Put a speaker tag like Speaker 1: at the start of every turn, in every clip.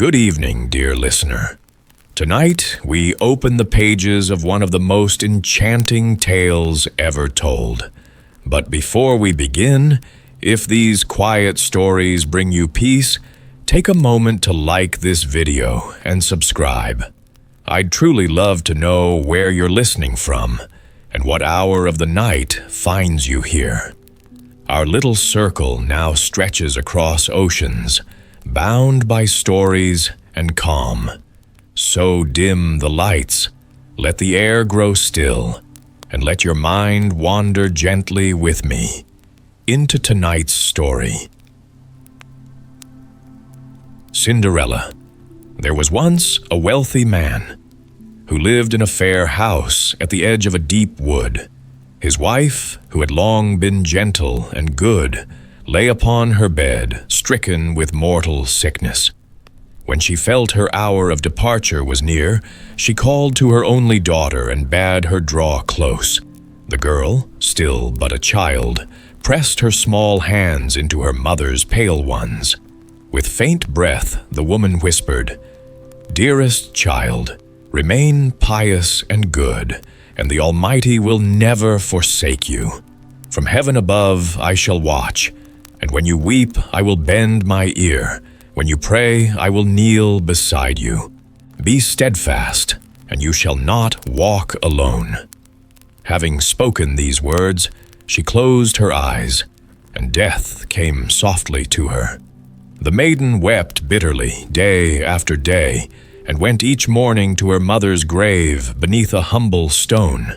Speaker 1: Good evening, dear listener. Tonight, we open the pages of one of the most enchanting tales ever told. But before we begin, if these quiet stories bring you peace, take a moment to like this video and subscribe. I'd truly love to know where you're listening from and what hour of the night finds you here. Our little circle now stretches across oceans, bound by stories and calm. So dim the lights, let the air grow still, and let your mind wander gently with me into tonight's story. Cinderella. There was once a wealthy man who lived in a fair house at the edge of a deep wood. His wife, who had long been gentle and good, lay upon her bed, stricken with mortal sickness. When she felt her hour of departure was near, she called to her only daughter and bade her draw close. The girl, still but a child, pressed her small hands into her mother's pale ones. With faint breath, the woman whispered, "Dearest child, remain pious and good, and the Almighty will never forsake you. From heaven above I shall watch, and when you weep I will bend my ear. When you pray I will kneel beside you. Be steadfast, and you shall not walk alone." Having spoken these words, she closed her eyes, and death came softly to her. The maiden wept bitterly day after day, and went each morning to her mother's grave beneath a humble stone.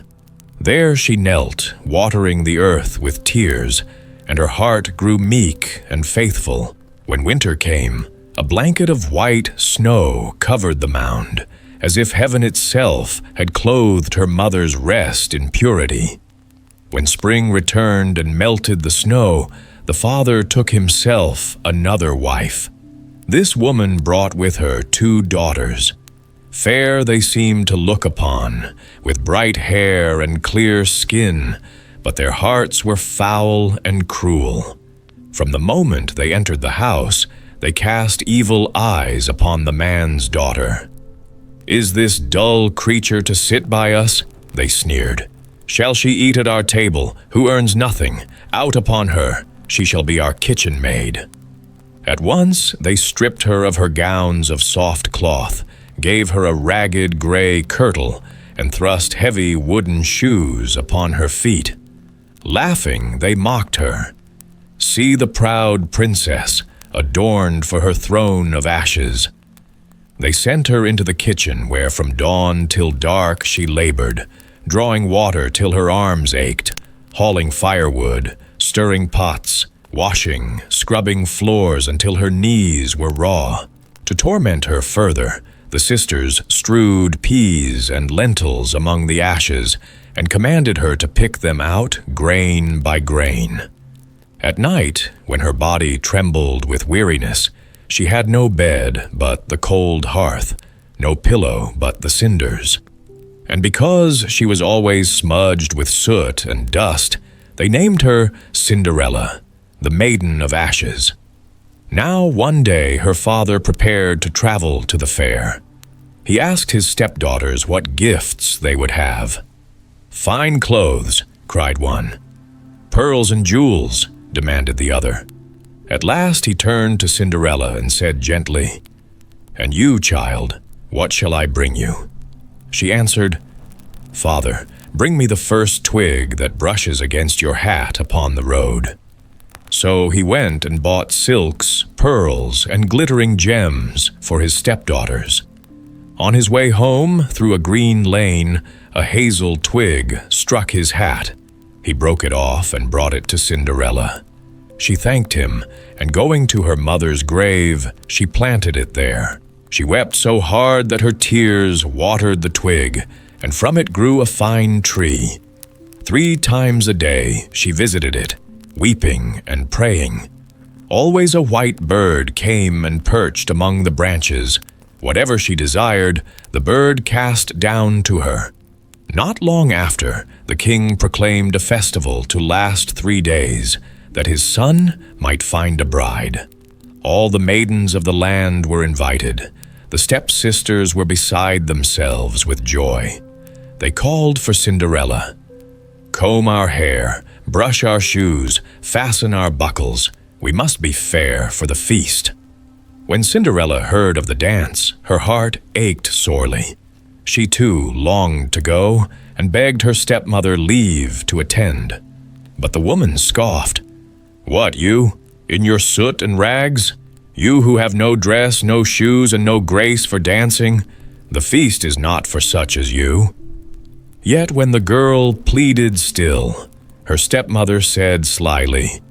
Speaker 1: There she knelt, watering the earth with tears, and her heart grew meek and faithful. When winter came, a blanket of white snow covered the mound, as if heaven itself had clothed her mother's rest in purity. When spring returned and melted the snow, the father took himself another wife. This woman brought with her 2 daughters. Fair they seemed to look upon, with bright hair and clear skin, but their hearts were foul and cruel. From the moment they entered the house, they cast evil eyes upon the man's daughter. "Is this dull creature to sit by us?" they sneered. "Shall she eat at our table, who earns nothing? Out upon her, she shall be our kitchen maid." At once they stripped her of her gowns of soft cloth, gave her a ragged gray kirtle, and thrust heavy wooden shoes upon her feet. Laughing, they mocked her. "See the proud princess, adorned for her throne of ashes." They sent her into the kitchen, where from dawn till dark she labored, drawing water till her arms ached, hauling firewood, stirring pots, washing, scrubbing floors until her knees were raw. To torment her further, the sisters strewed peas and lentils among the ashes and commanded her to pick them out grain by grain. At night, when her body trembled with weariness, she had no bed but the cold hearth, no pillow but the cinders. And because she was always smudged with soot and dust, they named her Cinderella, the Maiden of Ashes. Now one day her father prepared to travel to the fair. He asked his stepdaughters what gifts they would have. "Fine clothes," cried one. "Pearls and jewels," demanded the other. At last he turned to Cinderella and said gently, "And you, child, what shall I bring you?" She answered, "Father, bring me the first twig that brushes against your hat upon the road." So he went and bought silks, pearls, and glittering gems for his stepdaughters. On his way home, through a green lane, a hazel twig struck his hat. He broke it off and brought it to Cinderella. She thanked him, and going to her mother's grave, she planted it there. She wept so hard that her tears watered the twig, and from it grew a fine tree. 3 times a day she visited it, weeping and praying. Always a white bird came and perched among the branches. Whatever she desired, the bird cast down to her. Not long after, the king proclaimed a festival to last 3 days, that his son might find a bride. All the maidens of the land were invited. The stepsisters were beside themselves with joy. They called for Cinderella. "Comb our hair, brush our shoes, fasten our buckles. We must be fair for the feast." When Cinderella heard of the dance, her heart ached sorely. She too longed to go and begged her stepmother leave to attend. But the woman scoffed. "What, you? In your soot and rags? You who have no dress, no shoes, and no grace for dancing? The feast is not for such as you." Yet when the girl pleaded still, her stepmother said slyly,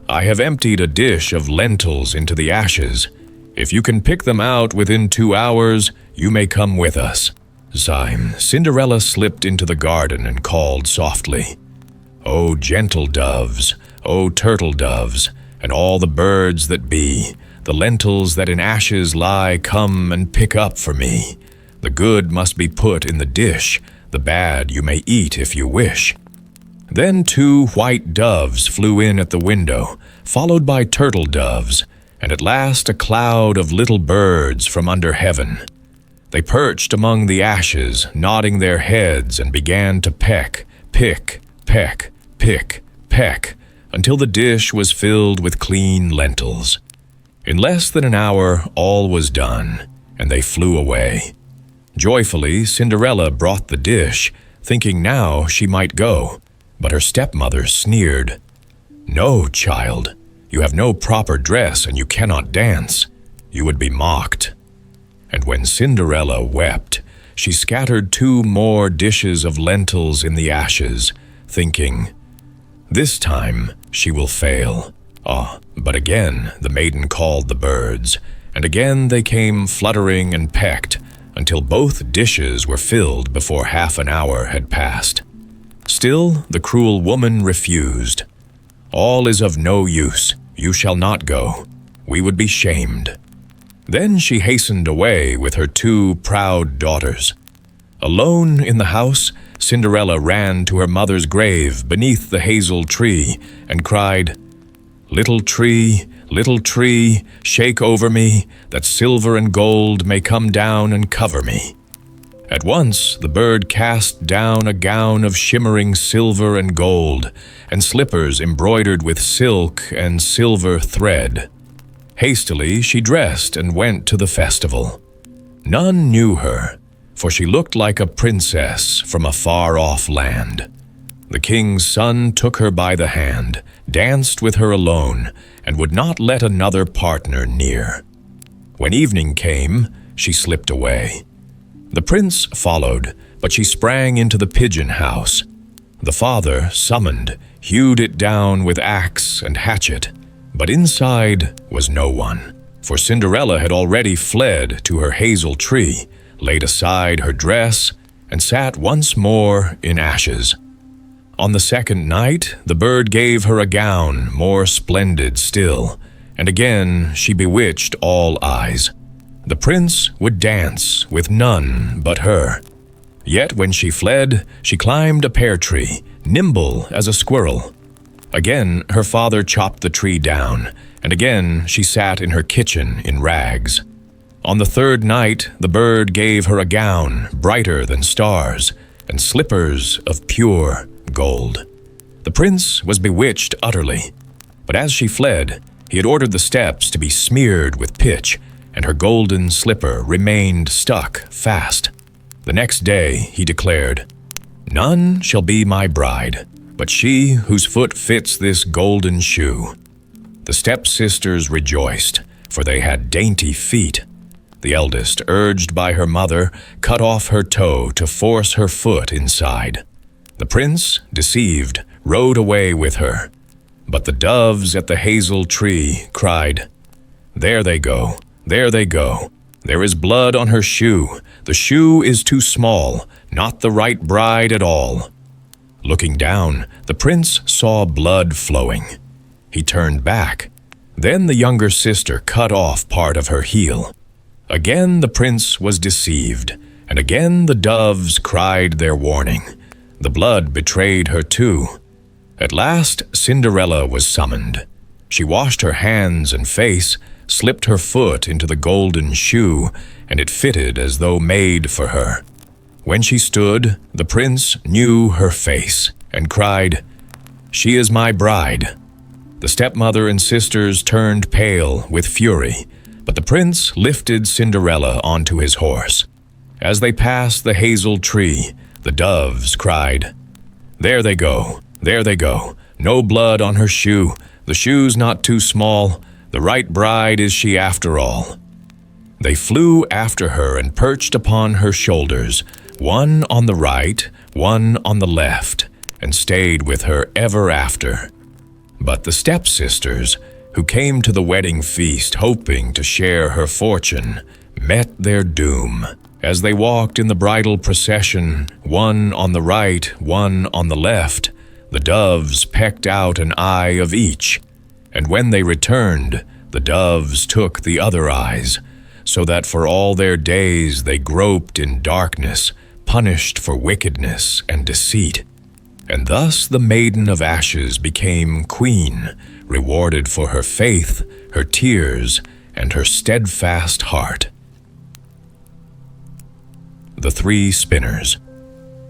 Speaker 1: "I have emptied a dish of lentils into the ashes. If you can pick them out within 2 hours, you may come with us." Sighing, Cinderella slipped into the garden and called softly, "O gentle doves, O turtle doves, and all the birds that be, the lentils that in ashes lie, come and pick up for me. The good must be put in the dish, the bad you may eat if you wish." Then 2 white doves flew in at the window, followed by turtle doves, and at last a cloud of little birds from under heaven. They perched among the ashes, nodding their heads, and began to peck, pick, peck, pick, peck, until the dish was filled with clean lentils. In less than an hour, all was done, and they flew away. Joyfully, Cinderella brought the dish, thinking now she might go, but her stepmother sneered. "No, child, you have no proper dress and you cannot dance. You would be mocked." And when Cinderella wept, she scattered 2 more dishes of lentils in the ashes, thinking, "This time she will fail." But again the maiden called the birds, and again they came fluttering and pecked, until both dishes were filled before half an hour had passed. Still the cruel woman refused. "All is of no use. You shall not go. We would be shamed." Then she hastened away with her 2 proud daughters. Alone in the house, Cinderella ran to her mother's grave beneath the hazel tree and cried, little tree, shake over me, that silver and gold may come down and cover me." At once the bird cast down a gown of shimmering silver and gold, and slippers embroidered with silk and silver thread. Hastily she dressed and went to the festival. None knew her, for she looked like a princess from a far-off land. The king's son took her by the hand, danced with her alone, and would not let another partner near. When evening came, she slipped away. The prince followed, but she sprang into the pigeon house. The father, summoned, hewed it down with axe and hatchet, but inside was no one, for Cinderella had already fled to her hazel tree, laid aside her dress, and sat once more in ashes. On the second night, the bird gave her a gown more splendid still, and again she bewitched all eyes. The prince would dance with none but her. Yet when she fled, she climbed a pear tree, nimble as a squirrel. Again her father chopped the tree down, and again she sat in her kitchen in rags. On the third night, the bird gave her a gown brighter than stars, and slippers of pure gold. The prince was bewitched utterly, but as she fled, he had ordered the steps to be smeared with pitch, and her golden slipper remained stuck fast. The next day he declared, "None shall be my bride, but she whose foot fits this golden shoe." The stepsisters rejoiced, for they had dainty feet. The eldest, urged by her mother, cut off her toe to force her foot inside. The prince, deceived, rode away with her. But the doves at the hazel tree cried, "There they go, there they go. There is blood on her shoe. The shoe is too small, not the right bride at all." Looking down, the prince saw blood flowing. He turned back. Then the younger sister cut off part of her heel. Again the prince was deceived, and again the doves cried their warning. The blood betrayed her too. At last Cinderella was summoned. She washed her hands and face, slipped her foot into the golden shoe, and it fitted as though made for her. When she stood, the prince knew her face, and cried, "She is my bride." The stepmother and sisters turned pale with fury, but the prince lifted Cinderella onto his horse. As they passed the hazel tree, the doves cried, "There they go, there they go, no blood on her shoe, the shoe's not too small, the right bride is she after all." They flew after her and perched upon her shoulders, one on the right, one on the left, and stayed with her ever after. But the stepsisters, who came to the wedding feast hoping to share her fortune, met their doom. As they walked in the bridal procession, one on the right, one on the left, the doves pecked out an eye of each, and when they returned, the doves took the other eyes, so that for all their days they groped in darkness, punished for wickedness and deceit. And thus the Maiden of Ashes became queen, rewarded for her faith, her tears, and her steadfast heart. The Three Spinners.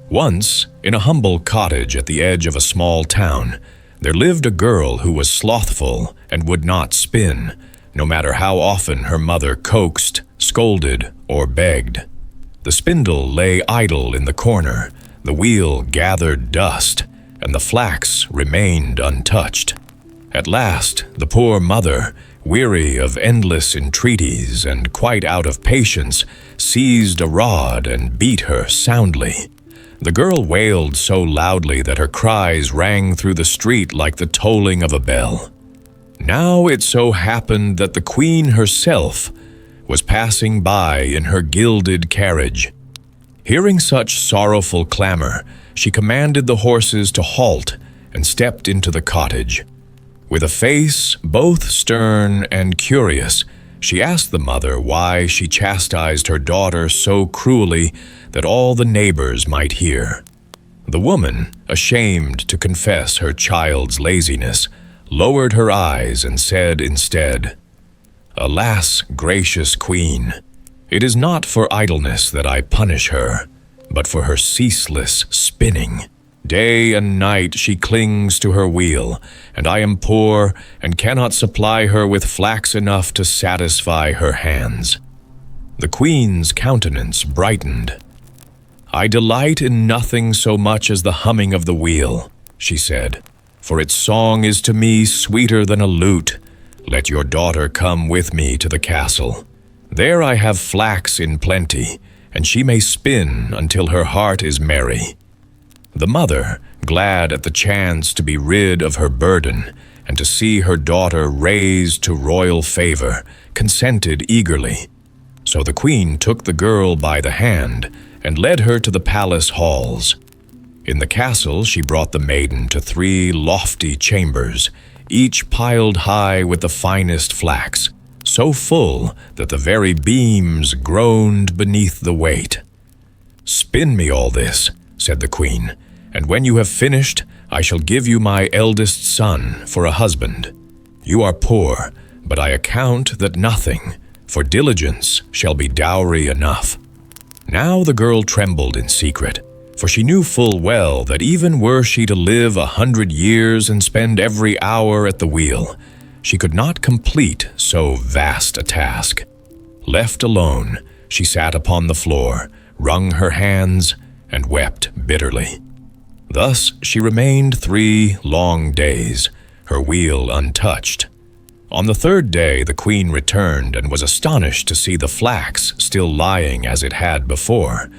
Speaker 1: Once, in a humble cottage at the edge of a small town, there lived a girl who was slothful and would not spin, no matter how often her mother coaxed, scolded, or begged. The spindle lay idle in the corner, the wheel gathered dust, and the flax remained untouched. At last, the poor mother, weary of endless entreaties and quite out of patience, seized a rod and beat her soundly. The girl wailed so loudly that her cries rang through the street like the tolling of a bell. Now it so happened that the queen herself was passing by in her gilded carriage. Hearing such sorrowful clamor, she commanded the horses to halt and stepped into the cottage. With a face both stern and curious, she asked the mother why she chastised her daughter so cruelly that all the neighbors might hear. The woman, ashamed to confess her child's laziness, lowered her eyes and said instead, "Alas, gracious queen, it is not for idleness that I punish her, but for her ceaseless spinning. Day and night she clings to her wheel, and I am poor and cannot supply her with flax enough to satisfy her hands." The queen's countenance brightened. "I delight in nothing so much as the humming of the wheel," she said, "for its song is to me sweeter than a lute. Let your daughter come with me to the castle. There I have flax in plenty, and she may spin until her heart is merry." The mother, glad at the chance to be rid of her burden and to see her daughter raised to royal favor, consented eagerly. So the queen took the girl by the hand and led her to the palace halls. In the castle she brought the maiden to 3 lofty chambers, each piled high with the finest flax, so full that the very beams groaned beneath the weight. "Spin me all this," said the queen, "and when you have finished, I shall give you my eldest son for a husband. You are poor, but I account that nothing, for diligence shall be dowry enough." Now the girl trembled in secret, for she knew full well that even were she to live 100 years and spend every hour at the wheel, she could not complete so vast a task. Left alone, she sat upon the floor, wrung her hands, and wept bitterly. Thus she remained 3 long days, her wheel untouched. On the 3rd day the queen returned and was astonished to see the flax still lying as it had before.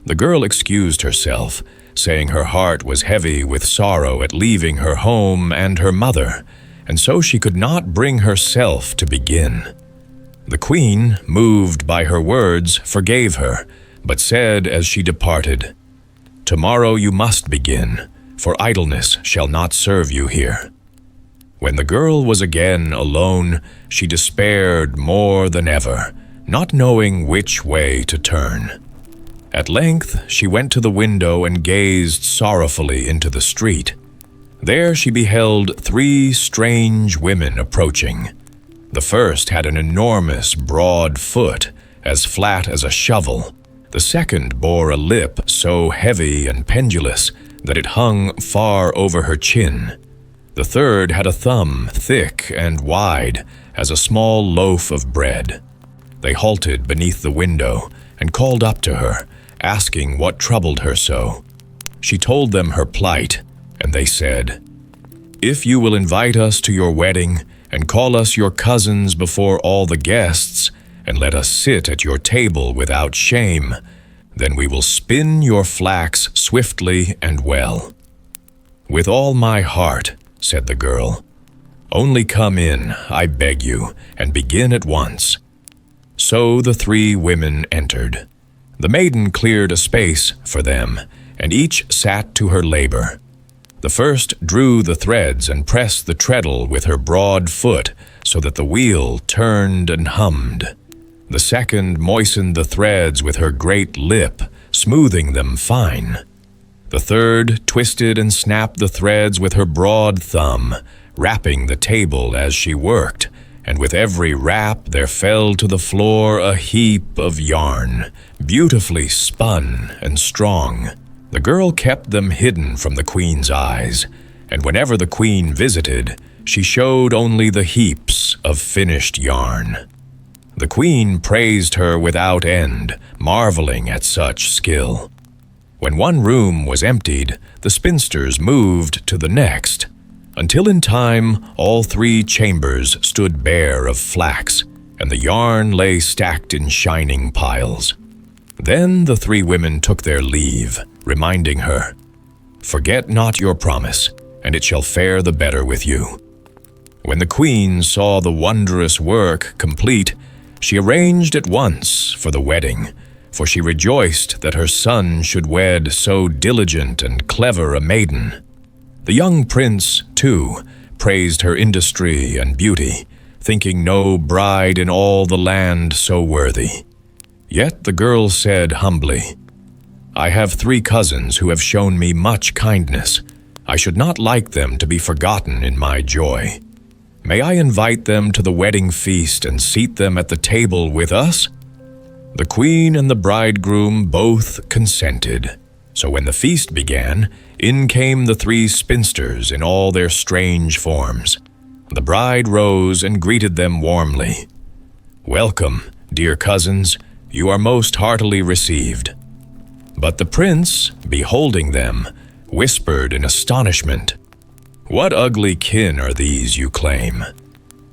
Speaker 1: The girl excused herself, saying her heart was heavy with sorrow at leaving her home and her mother, and so she could not bring herself to begin. The queen, moved by her words, forgave her, but said as she departed, "Tomorrow you must begin, for idleness shall not serve you here." When the girl was again alone, she despaired more than ever, not knowing which way to turn. At length she went to the window and gazed sorrowfully into the street. There she beheld 3 strange women approaching. The first had an enormous, broad foot, as flat as a shovel. The second bore a lip so heavy and pendulous that it hung far over her chin. The third had a thumb thick and wide as a small loaf of bread. They halted beneath the window and called up to her, asking what troubled her so. She told them her plight, and they said, "If you will invite us to your wedding and call us your cousins before all the guests, and let us sit at your table without shame, then we will spin your flax swiftly and well." "With all my heart," said the girl. "Only come in, I beg you, and begin at once." So the three women entered. The maiden cleared a space for them, and each sat to her labor. The first drew the threads and pressed the treadle with her broad foot so that the wheel turned and hummed. The second moistened the threads with her great lip, smoothing them fine. The third twisted and snapped the threads with her broad thumb, rapping the table as she worked, and with every rap there fell to the floor a heap of yarn, beautifully spun and strong. The girl kept them hidden from the queen's eyes, and whenever the queen visited, she showed only the heaps of finished yarn. The queen praised her without end, marveling at such skill. When one room was emptied, the spinsters moved to the next, until in time all three chambers stood bare of flax, and the yarn lay stacked in shining piles. Then the three women took their leave, reminding her, "Forget not your promise, and it shall fare the better with you." When the queen saw the wondrous work complete, she arranged at once for the wedding, for she rejoiced that her son should wed so diligent and clever a maiden. The young prince, too, praised her industry and beauty, thinking no bride in all the land so worthy. Yet the girl said humbly, "I have 3 cousins who have shown me much kindness. I should not like them to be forgotten in my joy. May I invite them to the wedding feast and seat them at the table with us?" The queen and the bridegroom both consented. So when the feast began, in came the 3 spinsters in all their strange forms. The bride rose and greeted them warmly. "Welcome, dear cousins, you are most heartily received." But the prince, beholding them, whispered in astonishment, "What ugly kin are these you claim?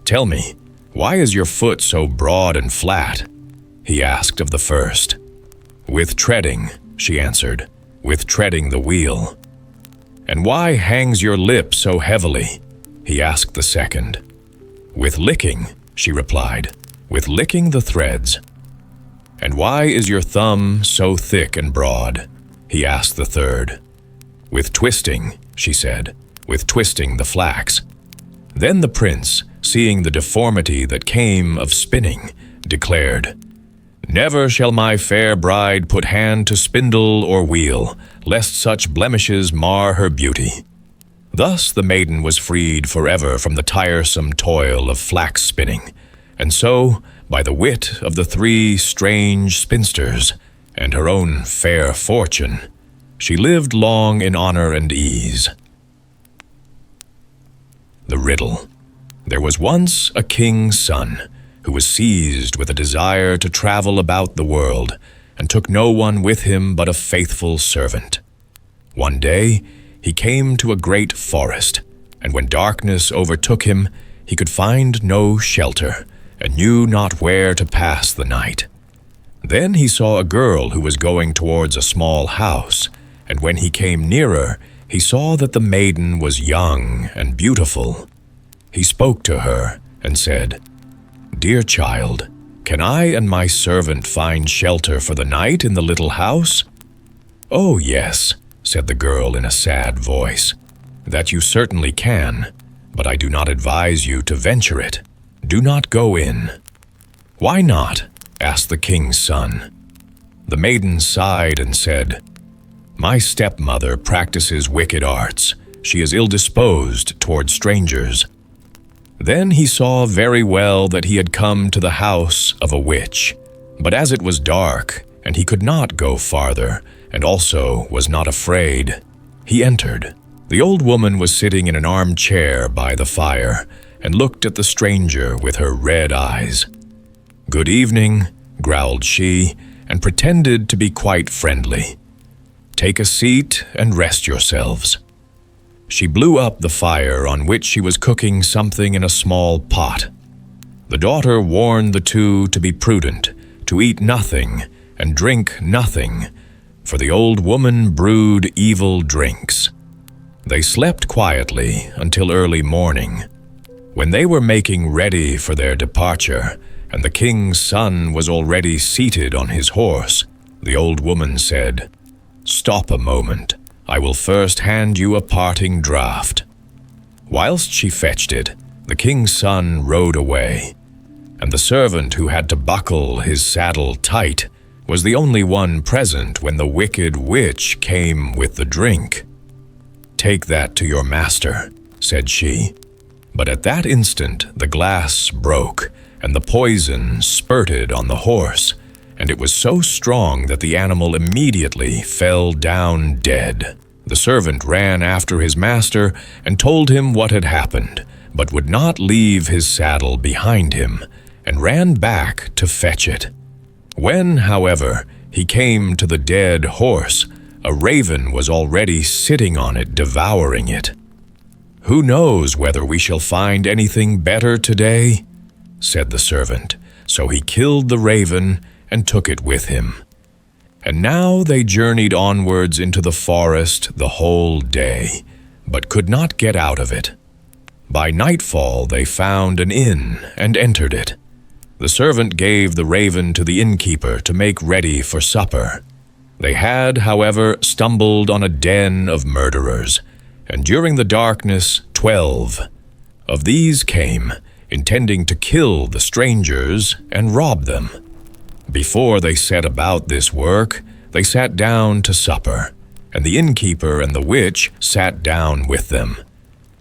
Speaker 1: Tell me, why is your foot so broad and flat?" he asked of the first. "With treading," she answered, "with treading the wheel." "And why hangs your lip so heavily?" he asked the second. "With licking," she replied, "with licking the threads." "And why is your thumb so thick and broad?" he asked the third. "With twisting," she said, "with twisting the flax." Then the prince, seeing the deformity that came of spinning, declared, "Never shall my fair bride put hand to spindle or wheel, lest such blemishes mar her beauty." Thus the maiden was freed forever from the tiresome toil of flax spinning, and so, by the wit of the 3 strange spinsters, and her own fair fortune, she lived long in honor and ease. The Riddle. There was once a king's son who was seized with a desire to travel about the world, and took no one with him but a faithful servant. One day he came to a great forest, and when darkness overtook him, he could find no shelter, and knew not where to pass the night. Then he saw a girl who was going towards a small house, and when he came nearer, he saw that the maiden was young and beautiful. He spoke to her and said, "Dear child, can I and my servant find shelter for the night in the little house?" "Oh, yes," said the girl in a sad voice, "that you certainly can, but I do not advise you to venture it. Do not go in." "Why not?" asked the king's son. The maiden sighed and said, "My stepmother practices wicked arts. She is ill-disposed toward strangers." Then he saw very well that he had come to the house of a witch. But as it was dark, and he could not go farther, and also was not afraid, he entered. The old woman was sitting in an armchair by the fire, and looked at the stranger with her red eyes. "Good evening," growled she, and pretended to be quite friendly. "Take a seat and rest yourselves." She blew up the fire on which she was cooking something in a small pot. The daughter warned the two to be prudent, to eat nothing and drink nothing, for the old woman brewed evil drinks. They slept quietly until early morning. When they were making ready for their departure, and the king's son was already seated on his horse, the old woman said, "Stop a moment. I will first hand you a parting draught." Whilst she fetched it, the king's son rode away, and the servant who had to buckle his saddle tight was the only one present when the wicked witch came with the drink. "Take that to your master," said she. But at that instant the glass broke, and the poison spurted on the horse, and it was so strong that the animal immediately fell down dead. The servant ran after his master and told him what had happened, but would not leave his saddle behind him, and ran back to fetch it. When, however, he came to the dead horse, a raven was already sitting on it, devouring it. "Who knows whether we shall find anything better today?" said the servant. So he killed the raven and took it with him. And now they journeyed onwards into the forest the whole day, but could not get out of it. By nightfall they found an inn and entered it. The servant gave the raven to the innkeeper to make ready for supper. They had, however, stumbled on a den of murderers, and during the darkness 12 of these came, intending to kill the strangers and rob them. Before they set about this work, they sat down to supper, and the innkeeper and the witch sat down with them.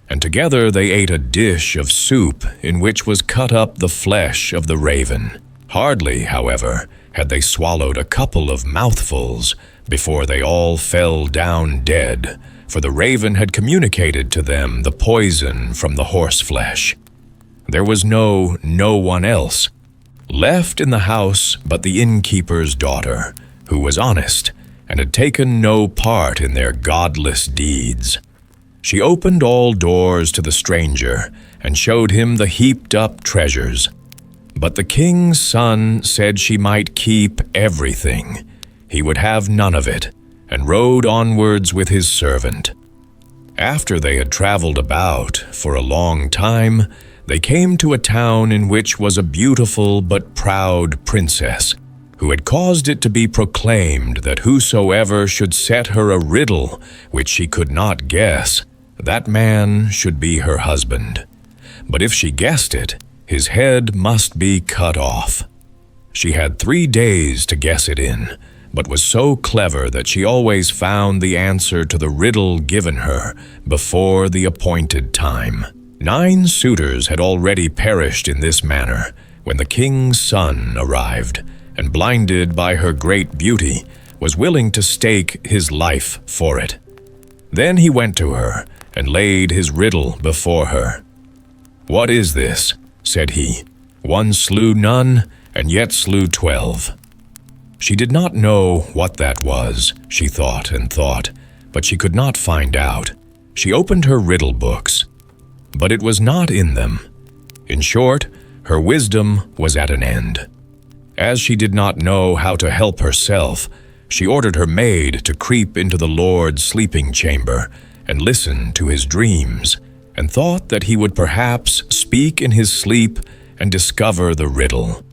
Speaker 1: And together they ate a dish of soup in which was cut up the flesh of the raven. Hardly, however, had they swallowed a couple of mouthfuls before they all fell down dead, for the raven had communicated to them the poison from the horseflesh. There was no one else left in the house but the innkeeper's daughter, who was honest and had taken no part in their godless deeds. She opened all doors to the stranger and showed him the heaped-up treasures. But the king's son said she might keep everything. He would have none of it, and rode onwards with his servant. After they had traveled about for a long time, they came to a town in which was a beautiful but proud princess, who had caused it to be proclaimed that whosoever should set her a riddle which she could not guess, that man should be her husband. But if she guessed it, his head must be cut off. She had 3 days to guess it in, but was so clever that she always found the answer to the riddle given her before the appointed time. 9 suitors had already perished in this manner when the king's son arrived, and blinded by her great beauty, was willing to stake his life for it. Then he went to her and laid his riddle before her. "What is this?" said he. "One slew none, and yet slew 12. She did not know what that was, she thought and thought, but she could not find out. She opened her riddle books, but it was not in them. In short, her wisdom was at an end. As she did not know how to help herself, she ordered her maid to creep into the Lord's sleeping chamber and listen to his dreams, and thought that he would perhaps speak in his sleep and discover the riddle.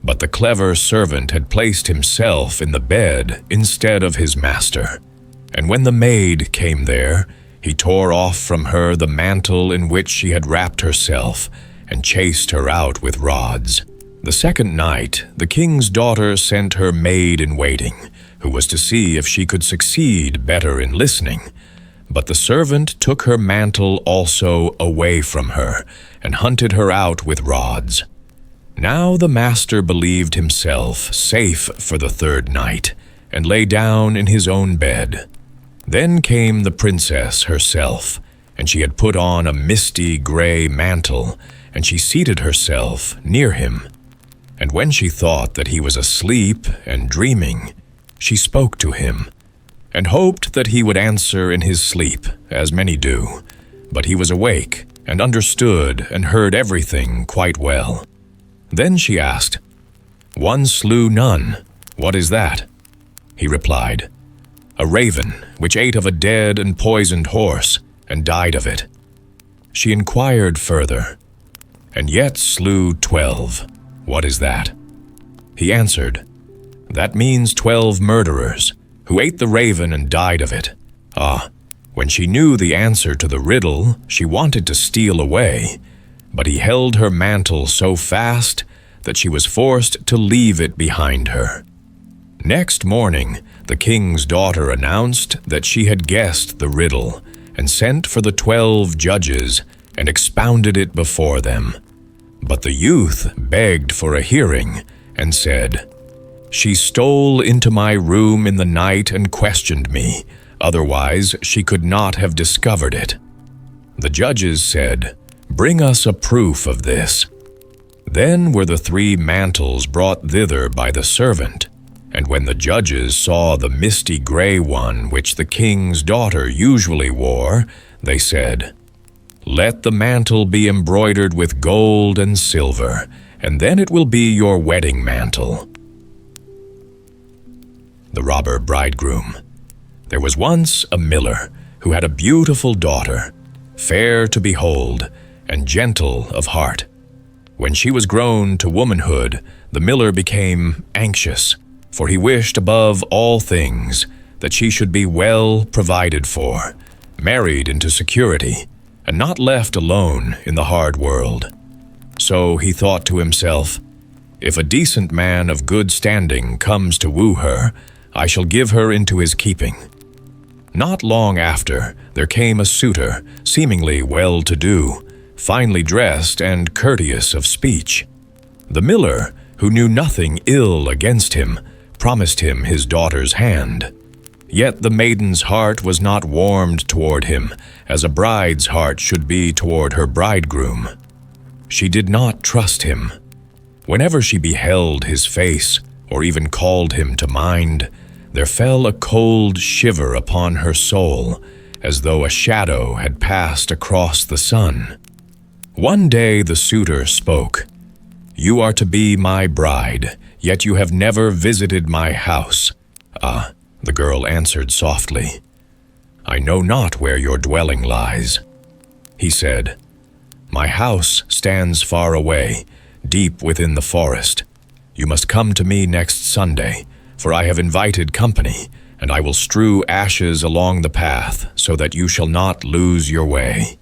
Speaker 1: But the clever servant had placed himself in the bed instead of his master, and when the maid came there, he tore off from her the mantle in which she had wrapped herself and chased her out with rods. The second night, the king's daughter sent her maid-in-waiting, who was to see if she could succeed better in listening. But the servant took her mantle also away from her, and hunted her out with rods. Now the master believed himself safe for the third night, and lay down in his own bed. Then came the princess herself, and she had put on a misty gray mantle, and she seated herself near him. And when she thought that he was asleep and dreaming, she spoke to him, and hoped that he would answer in his sleep, as many do. But he was awake, and understood and heard everything quite well. Then she asked, "One slew none. What is that?" He replied, "A raven, which ate of a dead and poisoned horse, and died of it." She inquired further, "And yet slew 12. What is that?" He answered, "That means 12 murderers, who ate the raven and died of it." Ah, when she knew the answer to the riddle, she wanted to steal away, but he held her mantle so fast that she was forced to leave it behind her. Next morning, the king's daughter announced that she had guessed the riddle, and sent for the 12 judges and expounded it before them. But the youth begged for a hearing, and said, "She stole into my room in the night and questioned me, otherwise she could not have discovered it." The judges said, "Bring us a proof of this." Then were the 3 mantles brought thither by the servant, and when the judges saw the misty gray one which the king's daughter usually wore, they said, "Let the mantle be embroidered with gold and silver, and then it will be your wedding mantle." The Robber Bridegroom. There was once a miller who had a beautiful daughter, fair to behold and gentle of heart. When she was grown to womanhood, the miller became anxious, for he wished above all things that she should be well provided for, married into security, and not left alone in the hard world. So he thought to himself, "If a decent man of good standing comes to woo her, I shall give her into his keeping." Not long after, there came a suitor, seemingly well-to-do, finely dressed and courteous of speech. The miller, who knew nothing ill against him, promised him his daughter's hand. Yet the maiden's heart was not warmed toward him, as a bride's heart should be toward her bridegroom. She did not trust him. Whenever she beheld his face, or even called him to mind, there fell a cold shiver upon her soul, as though a shadow had passed across the sun. One day the suitor spoke, "You are to be my bride, yet you have never visited my house." "Ah," the girl answered softly, "I know not where your dwelling lies." He said, "My house stands far away, deep within the forest. You must come to me next Sunday, for I have invited company, and I will strew ashes along the path so that you shall not lose your way."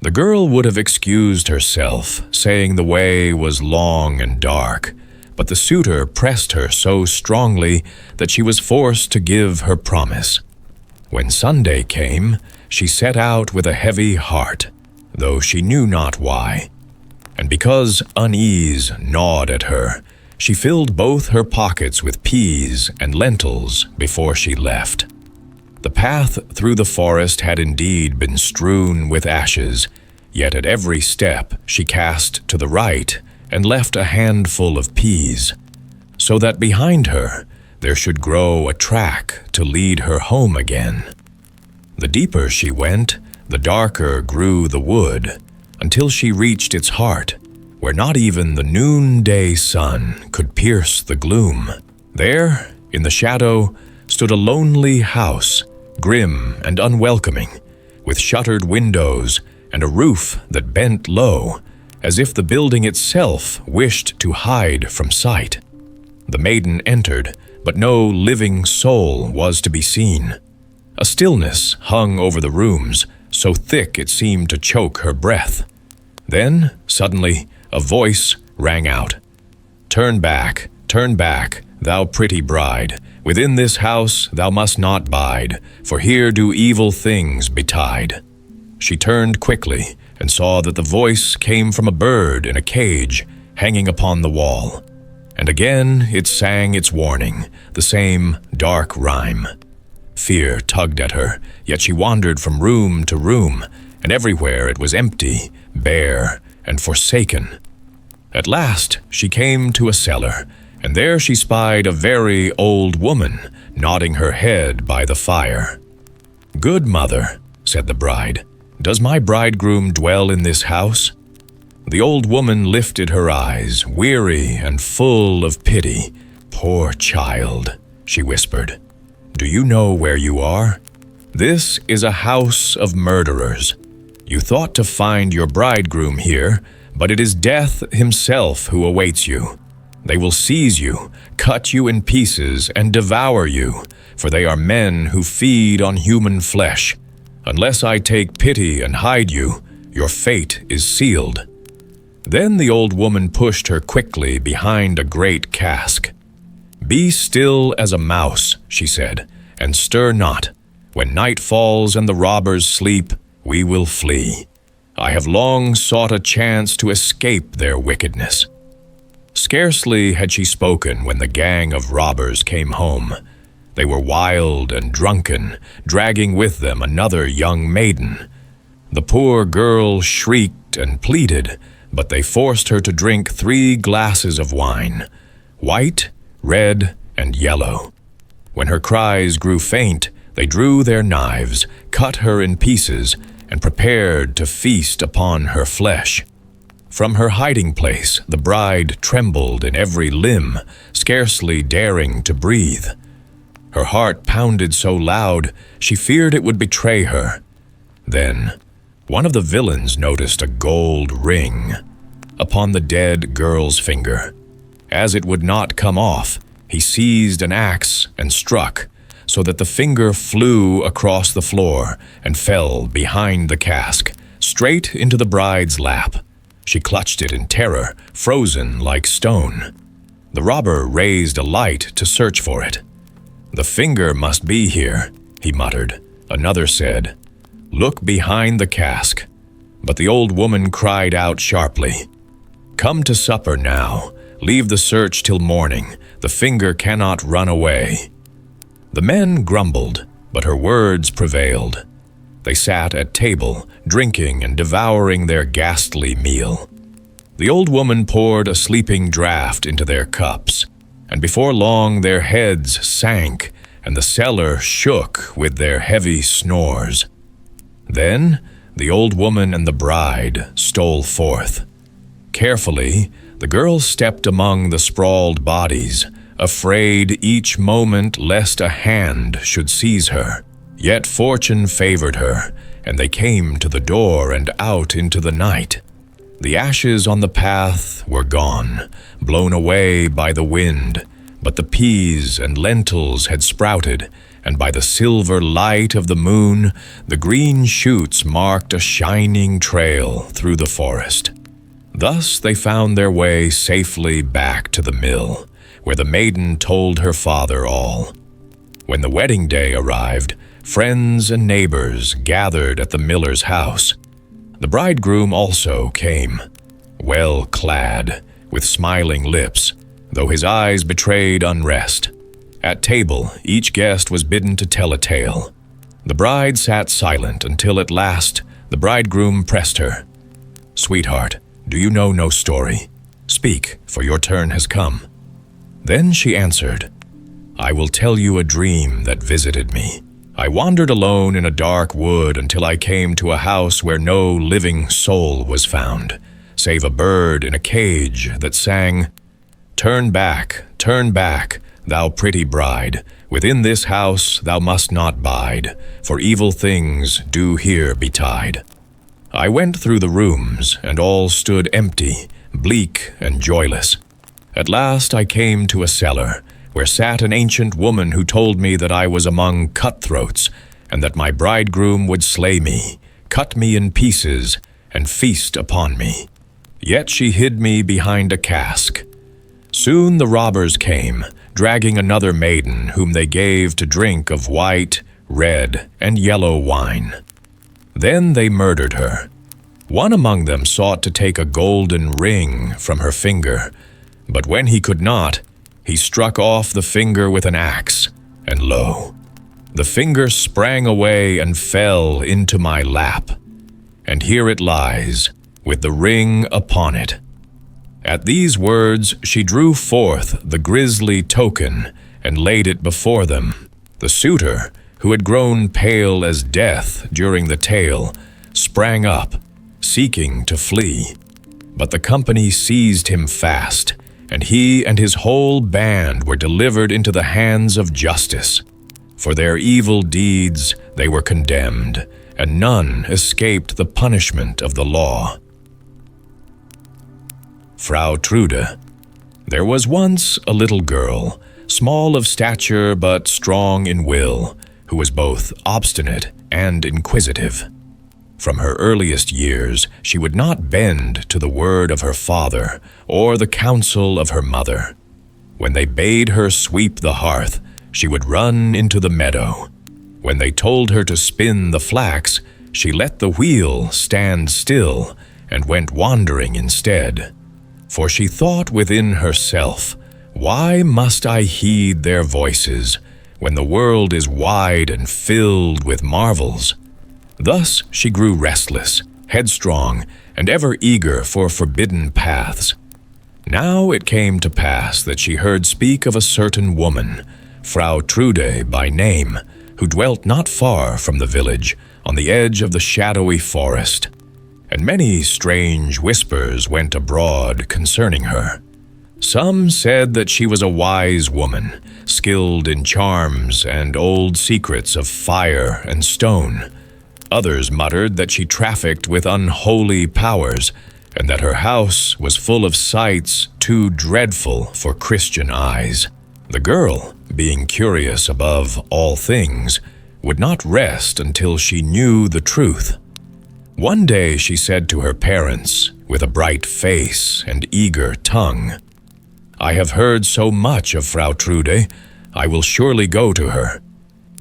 Speaker 1: The girl would have excused herself, saying the way was long and dark, but the suitor pressed her so strongly that she was forced to give her promise. When Sunday came, she set out with a heavy heart, though she knew not why. And because unease gnawed at her, she filled both her pockets with peas and lentils before she left. The path through the forest had indeed been strewn with ashes, yet at every step she cast to the right and left a handful of peas, so that behind her there should grow a track to lead her home again. The deeper she went, the darker grew the wood, until she reached its heart, where not even the noonday sun could pierce the gloom. There, in the shadow, stood a lonely house, grim and unwelcoming, with shuttered windows and a roof that bent low, as if the building itself wished to hide from sight. The maiden entered, but no living soul was to be seen. A stillness hung over the rooms, so thick it seemed to choke her breath. Then, suddenly, a voice rang out, turn back, thou pretty bride, Within this house thou must not bide, for here do evil things betide." She turned quickly and saw that the voice came from a bird in a cage hanging upon the wall. And again it sang its warning, the same dark rhyme. Fear tugged at her, yet she wandered from room to room, and everywhere it was empty, bare, and forsaken. At last she came to a cellar, and there she spied a very old woman nodding her head by the fire. "Good mother," said the bride, "does my bridegroom dwell in this house?" The old woman lifted her eyes, weary and full of pity. "Poor child," she whispered, "do you know where you are? This is a house of murderers. You thought to find your bridegroom here, but it is death himself who awaits you. They will seize you, cut you in pieces, and devour you, for they are men who feed on human flesh. Unless I take pity and hide you, your fate is sealed." Then the old woman pushed her quickly behind a great cask. "Be still as a mouse," she said, "and stir not. When night falls and the robbers sleep, we will flee. I have long sought a chance to escape their wickedness." Scarcely had she spoken when the gang of robbers came home. They were wild and drunken, dragging with them another young maiden. The poor girl shrieked and pleaded, but they forced her to drink 3 glasses of wine, white, red, and yellow. When her cries grew faint, they drew their knives, cut her in pieces, and prepared to feast upon her flesh. From her hiding place, the bride trembled in every limb, scarcely daring to breathe. Her heart pounded so loud, she feared it would betray her. Then, one of the villains noticed a gold ring upon the dead girl's finger. As it would not come off, he seized an axe and struck, so that the finger flew across the floor and fell behind the cask, straight into the bride's lap. She clutched it in terror, frozen like stone. The robber raised a light to search for it. "The finger must be here," he muttered. Another said, "Look behind the cask." But the old woman cried out sharply, "Come to supper now. Leave the search till morning. The finger cannot run away." The men grumbled, but her words prevailed. They sat at table, drinking and devouring their ghastly meal. The old woman poured a sleeping draught into their cups, and before long their heads sank, and the cellar shook with their heavy snores. Then the old woman and the bride stole forth. Carefully, the girl stepped among the sprawled bodies, afraid each moment lest a hand should seize her. Yet fortune favored her, and they came to the door and out into the night. The ashes on the path were gone, blown away by the wind, but the peas and lentils had sprouted, and by the silver light of the moon, the green shoots marked a shining trail through the forest. Thus they found their way safely back to the mill, where the maiden told her father all. When the wedding day arrived, friends and neighbors gathered at the miller's house. The bridegroom also came, well clad, with smiling lips, though his eyes betrayed unrest. At table, each guest was bidden to tell a tale. The bride sat silent until at last the bridegroom pressed her. "Sweetheart, do you know no story? Speak, for your turn has come." Then she answered, "I will tell you a dream that visited me. I wandered alone in a dark wood until I came to a house where no living soul was found, save a bird in a cage that sang, 'Turn back, thou pretty bride. Within this house thou must not bide, for evil things do here betide.' I went through the rooms, and all stood empty, bleak and joyless. At last I came to a cellar, where sat an ancient woman who told me that I was among cutthroats, and that my bridegroom would slay me, cut me in pieces, and feast upon me. Yet she hid me behind a cask. Soon the robbers came, dragging another maiden whom they gave to drink of white, red, and yellow wine. Then they murdered her. One among them sought to take a golden ring from her finger, but when he could not, he struck off the finger with an axe, and lo, the finger sprang away and fell into my lap, and here it lies, with the ring upon it. At these words she drew forth the grisly token and laid it before them. The suitor, who had grown pale as death during the tale, sprang up, seeking to flee. But the company seized him fast, and he and his whole band were delivered into the hands of justice. For their evil deeds they were condemned, and none escaped the punishment of the law. Frau Trude. There was once a little girl, small of stature but strong in will, who was both obstinate and inquisitive. From her earliest years, she would not bend to the word of her father or the counsel of her mother. When they bade her sweep the hearth, she would run into the meadow. When they told her to spin the flax, she let the wheel stand still and went wandering instead. For she thought within herself, "Why must I heed their voices when the world is wide and filled with marvels?" Thus she grew restless, headstrong, and ever eager for forbidden paths. Now it came to pass that she heard speak of a certain woman, Frau Trude by name, who dwelt not far from the village, on the edge of the shadowy forest. And many strange whispers went abroad concerning her. Some said that she was a wise woman, skilled in charms and old secrets of fire and stone. Others muttered that she trafficked with unholy powers, and that her house was full of sights too dreadful for Christian eyes. The girl, being curious above all things, would not rest until she knew the truth. One day she said to her parents, with a bright face and eager tongue, "I have heard so much of Frau Trude, I will surely go to her.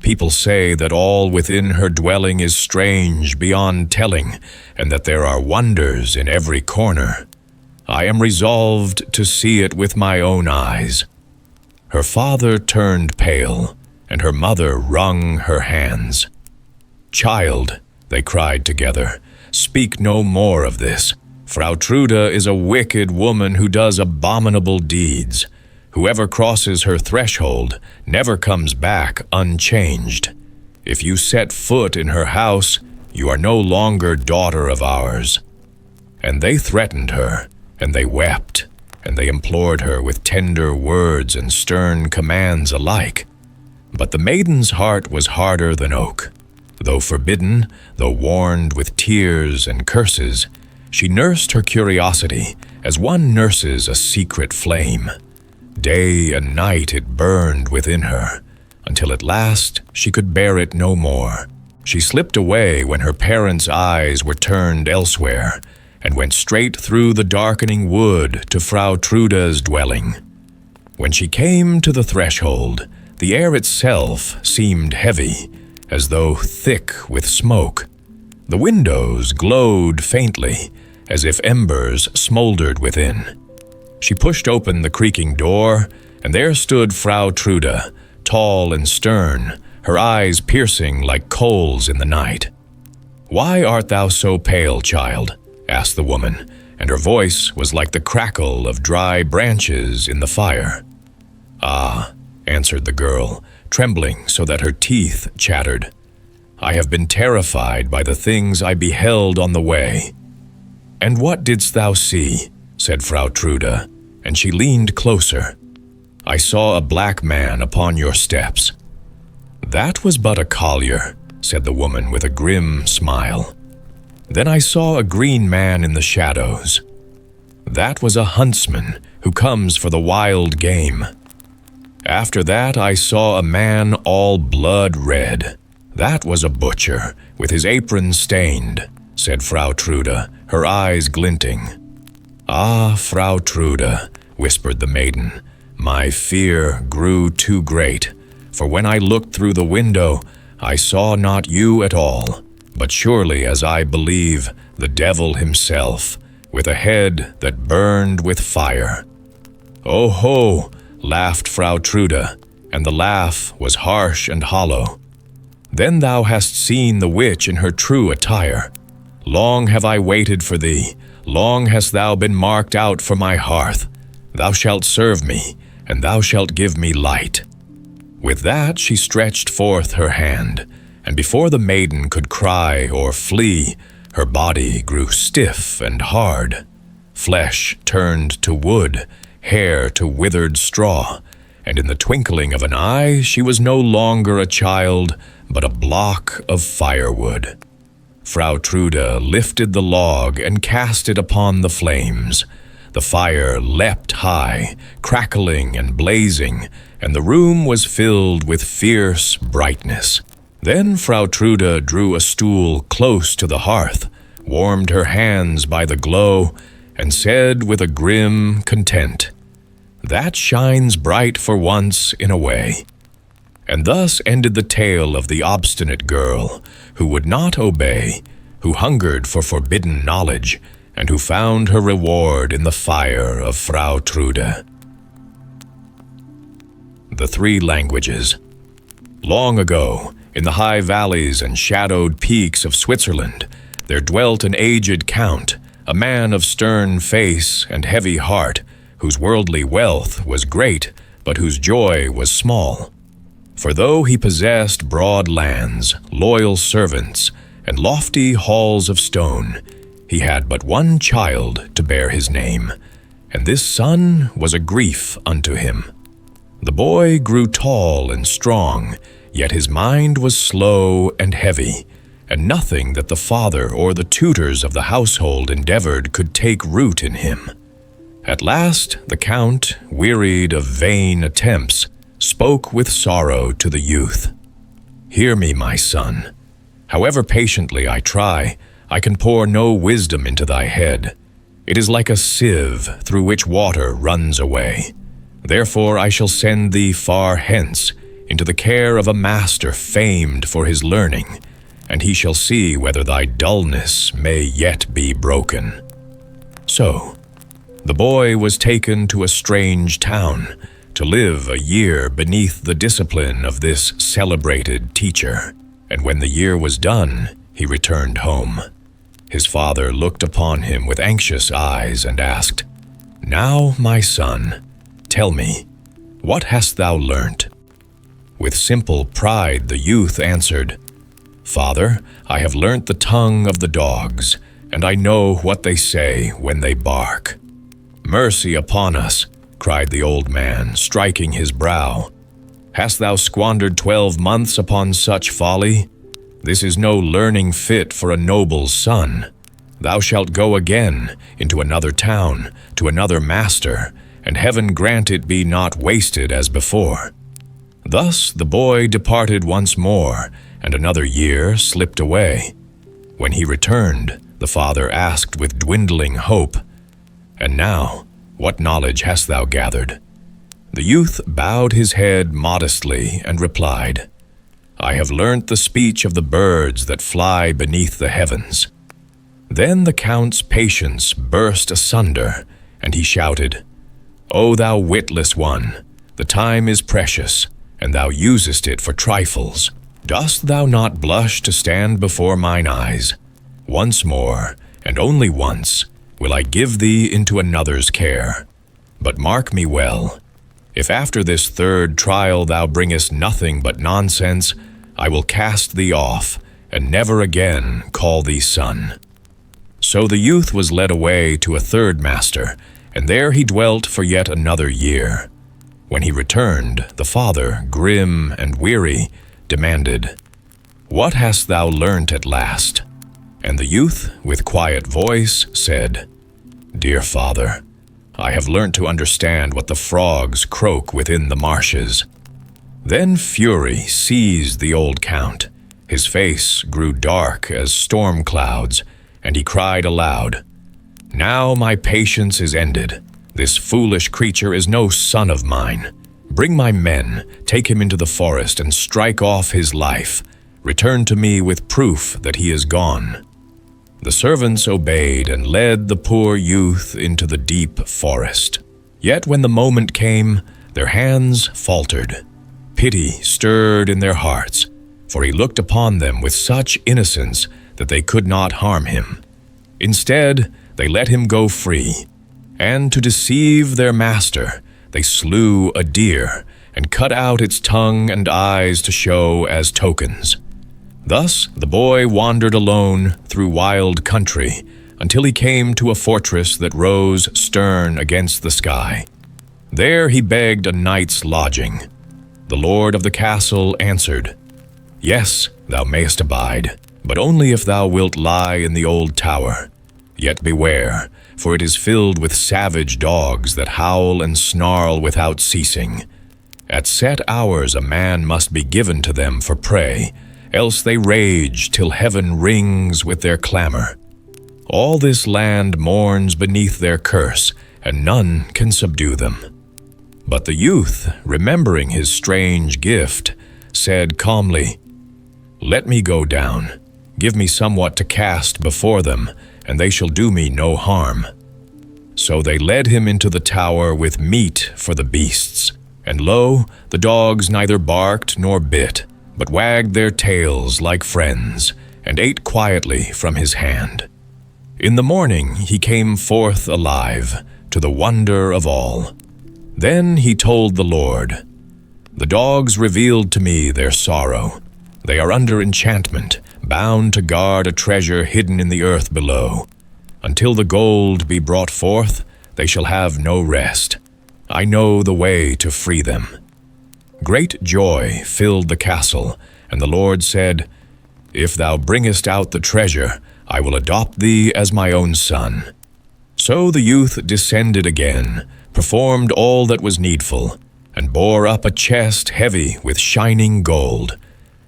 Speaker 1: People say that all within her dwelling is strange beyond telling, and that there are wonders in every corner. I am resolved to see it with my own eyes." Her father turned pale, and her mother wrung her hands. "Child," they cried together, "speak no more of this. Frau Trude is a wicked woman who does abominable deeds. Whoever crosses her threshold never comes back unchanged. If you set foot in her house, you are no longer daughter of ours." And they threatened her, and they wept, and they implored her with tender words and stern commands alike. But the maiden's heart was harder than oak. Though forbidden, though warned with tears and curses, she nursed her curiosity as one nurses a secret flame. Day and night it burned within her, until at last she could bear it no more. She slipped away when her parents' eyes were turned elsewhere, and went straight through the darkening wood to Frau Trude's dwelling. When she came to the threshold, the air itself seemed heavy, as though thick with smoke. The windows glowed faintly, as if embers smoldered within. She pushed open the creaking door, and there stood Frau Trude, tall and stern, her eyes piercing like coals in the night. "Why art thou so pale, child?" asked the woman, and her voice was like the crackle of dry branches in the fire. "Ah," answered the girl, trembling so that her teeth chattered, "I have been terrified by the things I beheld on the way." "And what didst thou see?" said Frau Trude, and she leaned closer. "I saw a black man upon your steps." "That was but a collier," said the woman with a grim smile. "Then I saw a green man in the shadows. That was a huntsman who comes for the wild game. After that I saw a man all blood red. That was a butcher, with his apron stained," said Frau Trude, her eyes glinting. "Ah, Frau Trude," whispered the maiden, My fear grew too great, for when I looked through the window, I saw not you at all, but surely, as I believe, the devil himself, with a head that burned with fire. "Oh ho!" laughed Frau Trude, and the laugh was harsh and hollow. "Then thou hast seen the witch in her true attire. Long have I waited for thee, long hast thou been marked out for my hearth. Thou shalt serve me, and thou shalt give me light." With that she stretched forth her hand, and before the maiden could cry or flee, her body grew stiff and hard. Flesh turned to wood, hair to withered straw, and in the twinkling of an eye she was no longer a child, but a block of firewood. Frau Trude lifted the log and cast it upon the flames. The fire leapt high, crackling and blazing, and the room was filled with fierce brightness. Then Frau Trude drew a stool close to the hearth, warmed her hands by the glow, and said with a grim content, "That shines bright for once in a way." And thus ended the tale of the obstinate girl, who would not obey, who hungered for forbidden knowledge, and who found her reward in the fire of Frau Trude. The Three Languages. Long ago, in the high valleys and shadowed peaks of Switzerland, there dwelt an aged count, a man of stern face and heavy heart, whose worldly wealth was great, but whose joy was small. For though he possessed broad lands, loyal servants, and lofty halls of stone, he had but one child to bear his name, and this son was a grief unto him. The boy grew tall and strong, yet his mind was slow and heavy, and nothing that the father or the tutors of the household endeavored could take root in him. At last the count, wearied of vain attempts, spoke with sorrow to the youth. "Hear me, my son. However patiently I try, I can pour no wisdom into thy head. It is like a sieve through which water runs away. Therefore I shall send thee far hence, into the care of a master famed for his learning, and he shall see whether thy dullness may yet be broken." So, the boy was taken to a strange town, to live a year beneath the discipline of this celebrated teacher, and when the year was done, he returned home. His father looked upon him with anxious eyes and asked, "Now, my son, tell me, what hast thou learnt?" With simple pride the youth answered, "Father, I have learnt the tongue of the dogs, and I know what they say when they bark." "Mercy upon us," cried the old man, striking his brow. "Hast thou squandered 12 months upon such folly? This is no learning fit for a noble's son. Thou shalt go again into another town, to another master, and heaven grant it be not wasted as before." Thus the boy departed once more, and another year slipped away. When he returned, the father asked with dwindling hope, "And now, what knowledge hast thou gathered?" The youth bowed his head modestly and replied, "I have learnt the speech of the birds that fly beneath the heavens." Then the count's patience burst asunder, and he shouted, "O thou witless one, the time is precious, and thou usest it for trifles. Dost thou not blush to stand before mine eyes? Once more, and only once, will I give thee into another's care. But mark me well, if after this third trial thou bringest nothing but nonsense, I will cast thee off, and never again call thee son." So the youth was led away to a third master, and there he dwelt for yet another year. When he returned, the father, grim and weary, demanded, "What hast thou learnt at last?" And the youth, with quiet voice, said, "Dear father, I have learnt to understand what the frogs croak within the marshes." Then fury seized the old count. His face grew dark as storm clouds, and he cried aloud, "Now my patience is ended. This foolish creature is no son of mine. Bring my men, take him into the forest, and strike off his life. Return to me with proof that he is gone." The servants obeyed and led the poor youth into the deep forest. Yet when the moment came, their hands faltered. Pity stirred in their hearts, for he looked upon them with such innocence that they could not harm him. Instead, they let him go free, and to deceive their master, they slew a deer and cut out its tongue and eyes to show as tokens. Thus the boy wandered alone through wild country until he came to a fortress that rose stern against the sky. There he begged a night's lodging. The lord of the castle answered, "Yes, thou mayst abide, but only if thou wilt lie in the old tower. Yet beware, for it is filled with savage dogs that howl and snarl without ceasing. At set hours a man must be given to them for prey, else they rage till heaven rings with their clamor. All this land mourns beneath their curse, and none can subdue them." But the youth, remembering his strange gift, said calmly, "Let me go down. Give me somewhat to cast before them, and they shall do me no harm." So they led him into the tower with meat for the beasts, and lo, the dogs neither barked nor bit, but wagged their tails like friends, and ate quietly from his hand. In the morning he came forth alive, to the wonder of all. Then he told the Lord, "The dogs revealed to me their sorrow. They are under enchantment, bound to guard a treasure hidden in the earth below. Until the gold be brought forth, they shall have no rest. I know the way to free them." Great joy filled the castle, and the Lord said, "If thou bringest out the treasure, I will adopt thee as my own son." So the youth descended again, performed all that was needful, and bore up a chest heavy with shining gold.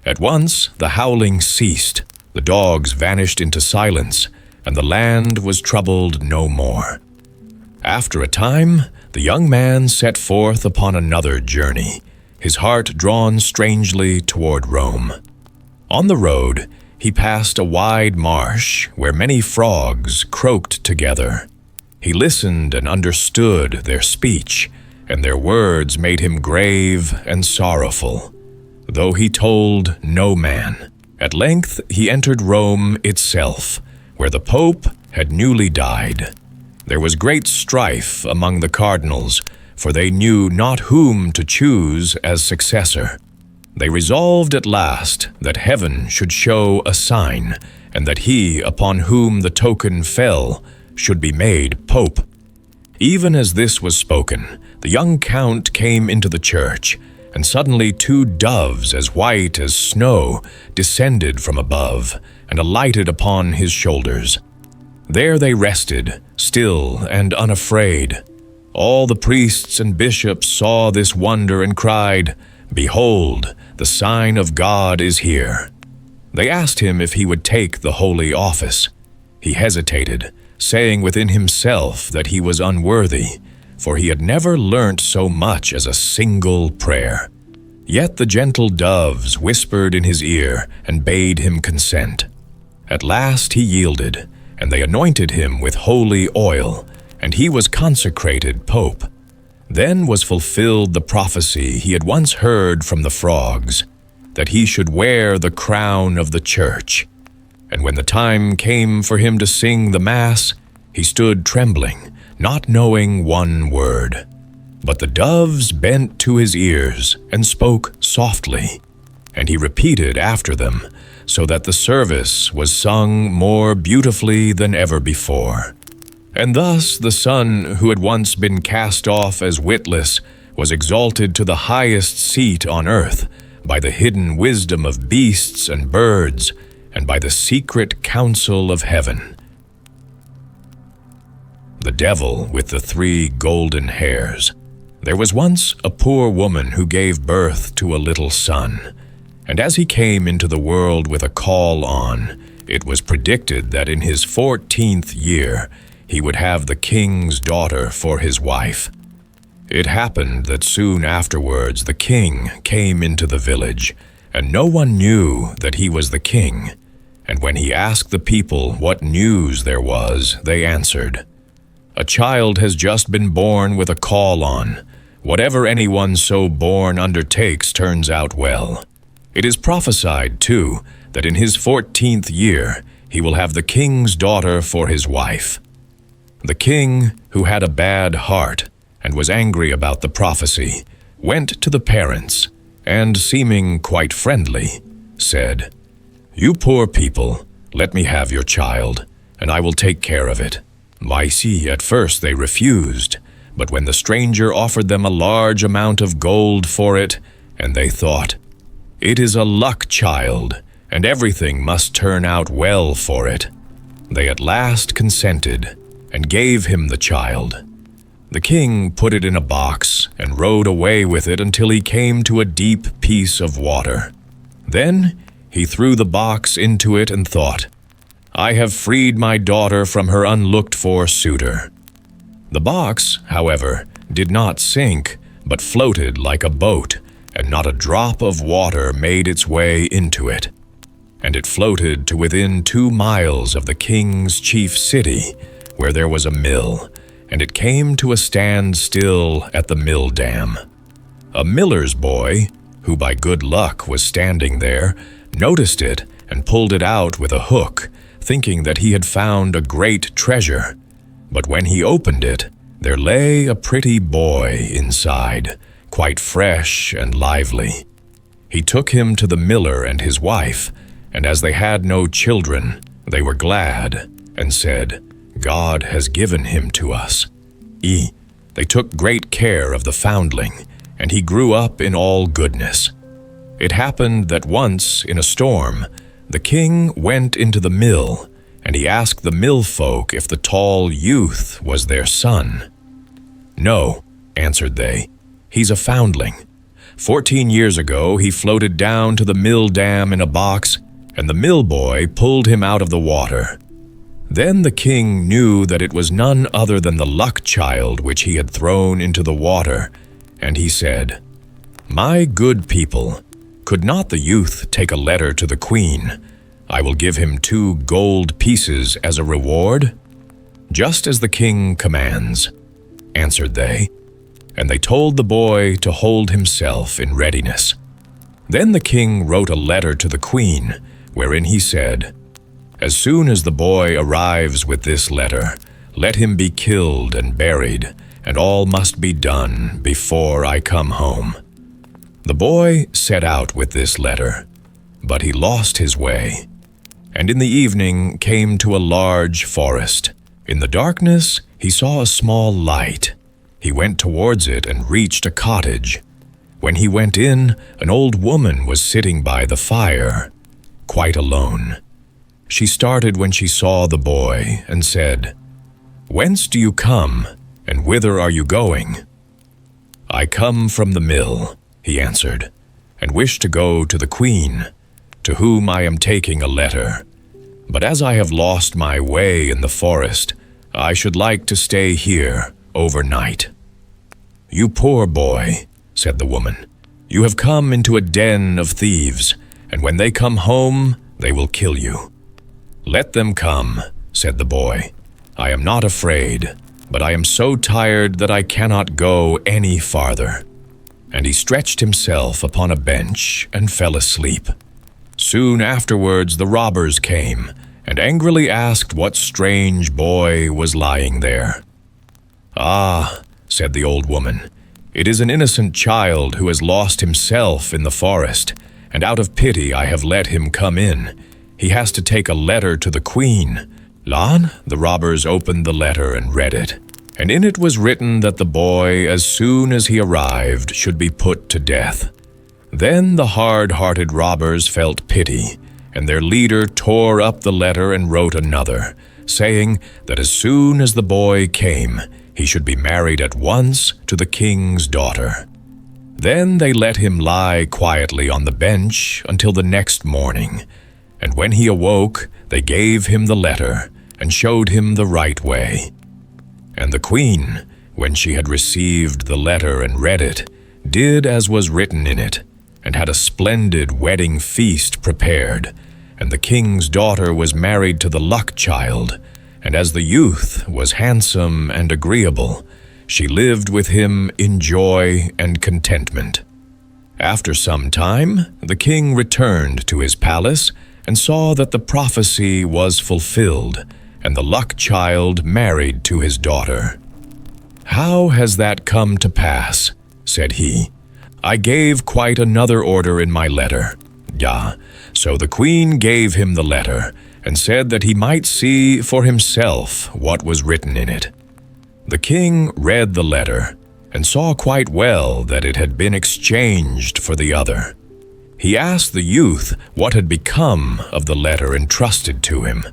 Speaker 1: At once the howling ceased, the dogs vanished into silence, and the land was troubled no more. After a time, the young man set forth upon another journey, his heart drawn strangely toward Rome. On the road, he passed a wide marsh where many frogs croaked together. He listened and understood their speech, and their words made him grave and sorrowful, though he told no man. At length he entered Rome itself, where the Pope had newly died. There was great strife among the cardinals, for they knew not whom to choose as successor. They resolved at last that heaven should show a sign, and that he upon whom the token fell should be made Pope. Even as this was spoken, the young count came into the church, and suddenly 2 doves as white as snow descended from above and alighted upon his shoulders. There they rested, still and unafraid. All the priests and bishops saw this wonder and cried, "Behold, the sign of God is here." They asked him if he would take the holy office. He hesitated, saying within himself that he was unworthy, for he had never learnt so much as a single prayer. Yet the gentle doves whispered in his ear and bade him consent. At last he yielded, and they anointed him with holy oil, and he was consecrated Pope. Then was fulfilled the prophecy he had once heard from the frogs, that he should wear the crown of the church. And when the time came for him to sing the Mass, he stood trembling, not knowing one word. But the doves bent to his ears and spoke softly, and he repeated after them, so that the service was sung more beautifully than ever before. And thus the son who had once been cast off as witless was exalted to the highest seat on earth by the hidden wisdom of beasts and birds, and by the secret counsel of heaven. The Devil with the 3 golden hairs. There was once a poor woman who gave birth to a little son, and as he came into the world with a caul on, it was predicted that in his 14th year he would have the king's daughter for his wife. It happened that soon afterwards the king came into the village, and no one knew that he was the king. And when he asked the people what news there was, they answered, "A child has just been born with a caul on. Whatever anyone so born undertakes turns out well. It is prophesied, too, that in his 14th year he will have the king's daughter for his wife." The king, who had a bad heart and was angry about the prophecy, went to the parents and, seeming quite friendly, said, "You poor people, let me have your child, and I will take care of it." I see, at first they refused, but when the stranger offered them a large amount of gold for it, and they thought, "It is a luck child, and everything must turn out well for it," they at last consented and gave him the child. The king put it in a box and rode away with it until he came to a deep piece of water. Then he threw the box into it and thought, "I have freed my daughter from her unlooked-for suitor." The box, however, did not sink, but floated like a boat, and not a drop of water made its way into it. And it floated to within 2 miles of the king's chief city, where there was a mill, and it came to a standstill at the mill dam. A miller's boy, who by good luck was standing there, noticed it and pulled it out with a hook, thinking that he had found a great treasure. But when he opened it, there lay a pretty boy inside, quite fresh and lively. He took him to the miller and his wife, and as they had no children, they were glad, and said, "God has given him to us." They took great care of the foundling, and he grew up in all goodness. It happened that once, in a storm, the king went into the mill, and he asked the mill folk if the tall youth was their son. "No," answered they, "he's a foundling. 14 years ago he floated down to the mill dam in a box, and the mill boy pulled him out of the water." Then the king knew that it was none other than the luck child which he had thrown into the water, and he said, "My good people, could not the youth take a letter to the queen? I will give him 2 gold pieces as a reward." "Just as the king commands," answered they, and they told the boy to hold himself in readiness. Then the king wrote a letter to the queen, wherein he said, "As soon as the boy arrives with this letter, let him be killed and buried, and all must be done before I come home." The boy set out with this letter, but he lost his way, and in the evening came to a large forest. In the darkness he saw a small light. He went towards it and reached a cottage. When he went in, an old woman was sitting by the fire, quite alone. She started when she saw the boy and said, "Whence do you come, and whither are you going?" "I come from the mill," he answered, "and wish to go to the queen, to whom I am taking a letter. But as I have lost my way in the forest, I should like to stay here overnight." "You poor boy," said the woman, "you have come into a den of thieves, and when they come home, they will kill you." "Let them come," said the boy. "I am not afraid, but I am so tired that I cannot go any farther." And he stretched himself upon a bench and fell asleep. Soon afterwards the robbers came, and angrily asked what strange boy was lying there. "Ah," said the old woman, "it is an innocent child who has lost himself in the forest, and out of pity I have let him come in. He has to take a letter to the queen." The robbers opened the letter and read it, and in it was written that the boy, as soon as he arrived, should be put to death. Then the hard-hearted robbers felt pity, and their leader tore up the letter and wrote another, saying that as soon as the boy came, he should be married at once to the king's daughter. Then they let him lie quietly on the bench until the next morning, and when he awoke, they gave him the letter and showed him the right way. And the queen, when she had received the letter and read it, did as was written in it, and had a splendid wedding feast prepared. And the king's daughter was married to the luck child, and as the youth was handsome and agreeable, she lived with him in joy and contentment. After some time, the king returned to his palace and saw that the prophecy was fulfilled, and the luck child married to his daughter. "How has that come to pass?" said he. "I gave quite another order in my letter." So the queen gave him the letter, and said that he might see for himself what was written in it. The king read the letter, and saw quite well that it had been exchanged for the other. He asked the youth what had become of the letter entrusted to him,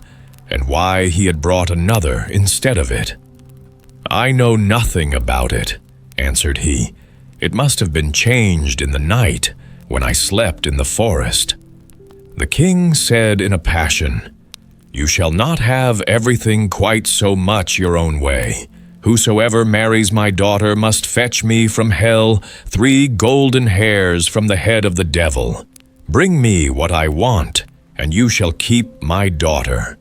Speaker 1: and why he had brought another instead of it. "I know nothing about it," answered he. "It must have been changed in the night, when I slept in the forest." The king said in a passion, "You shall not have everything quite so much your own way. Whosoever marries my daughter must fetch me from hell 3 golden hairs from the head of the devil. Bring me what I want, and you shall keep my daughter."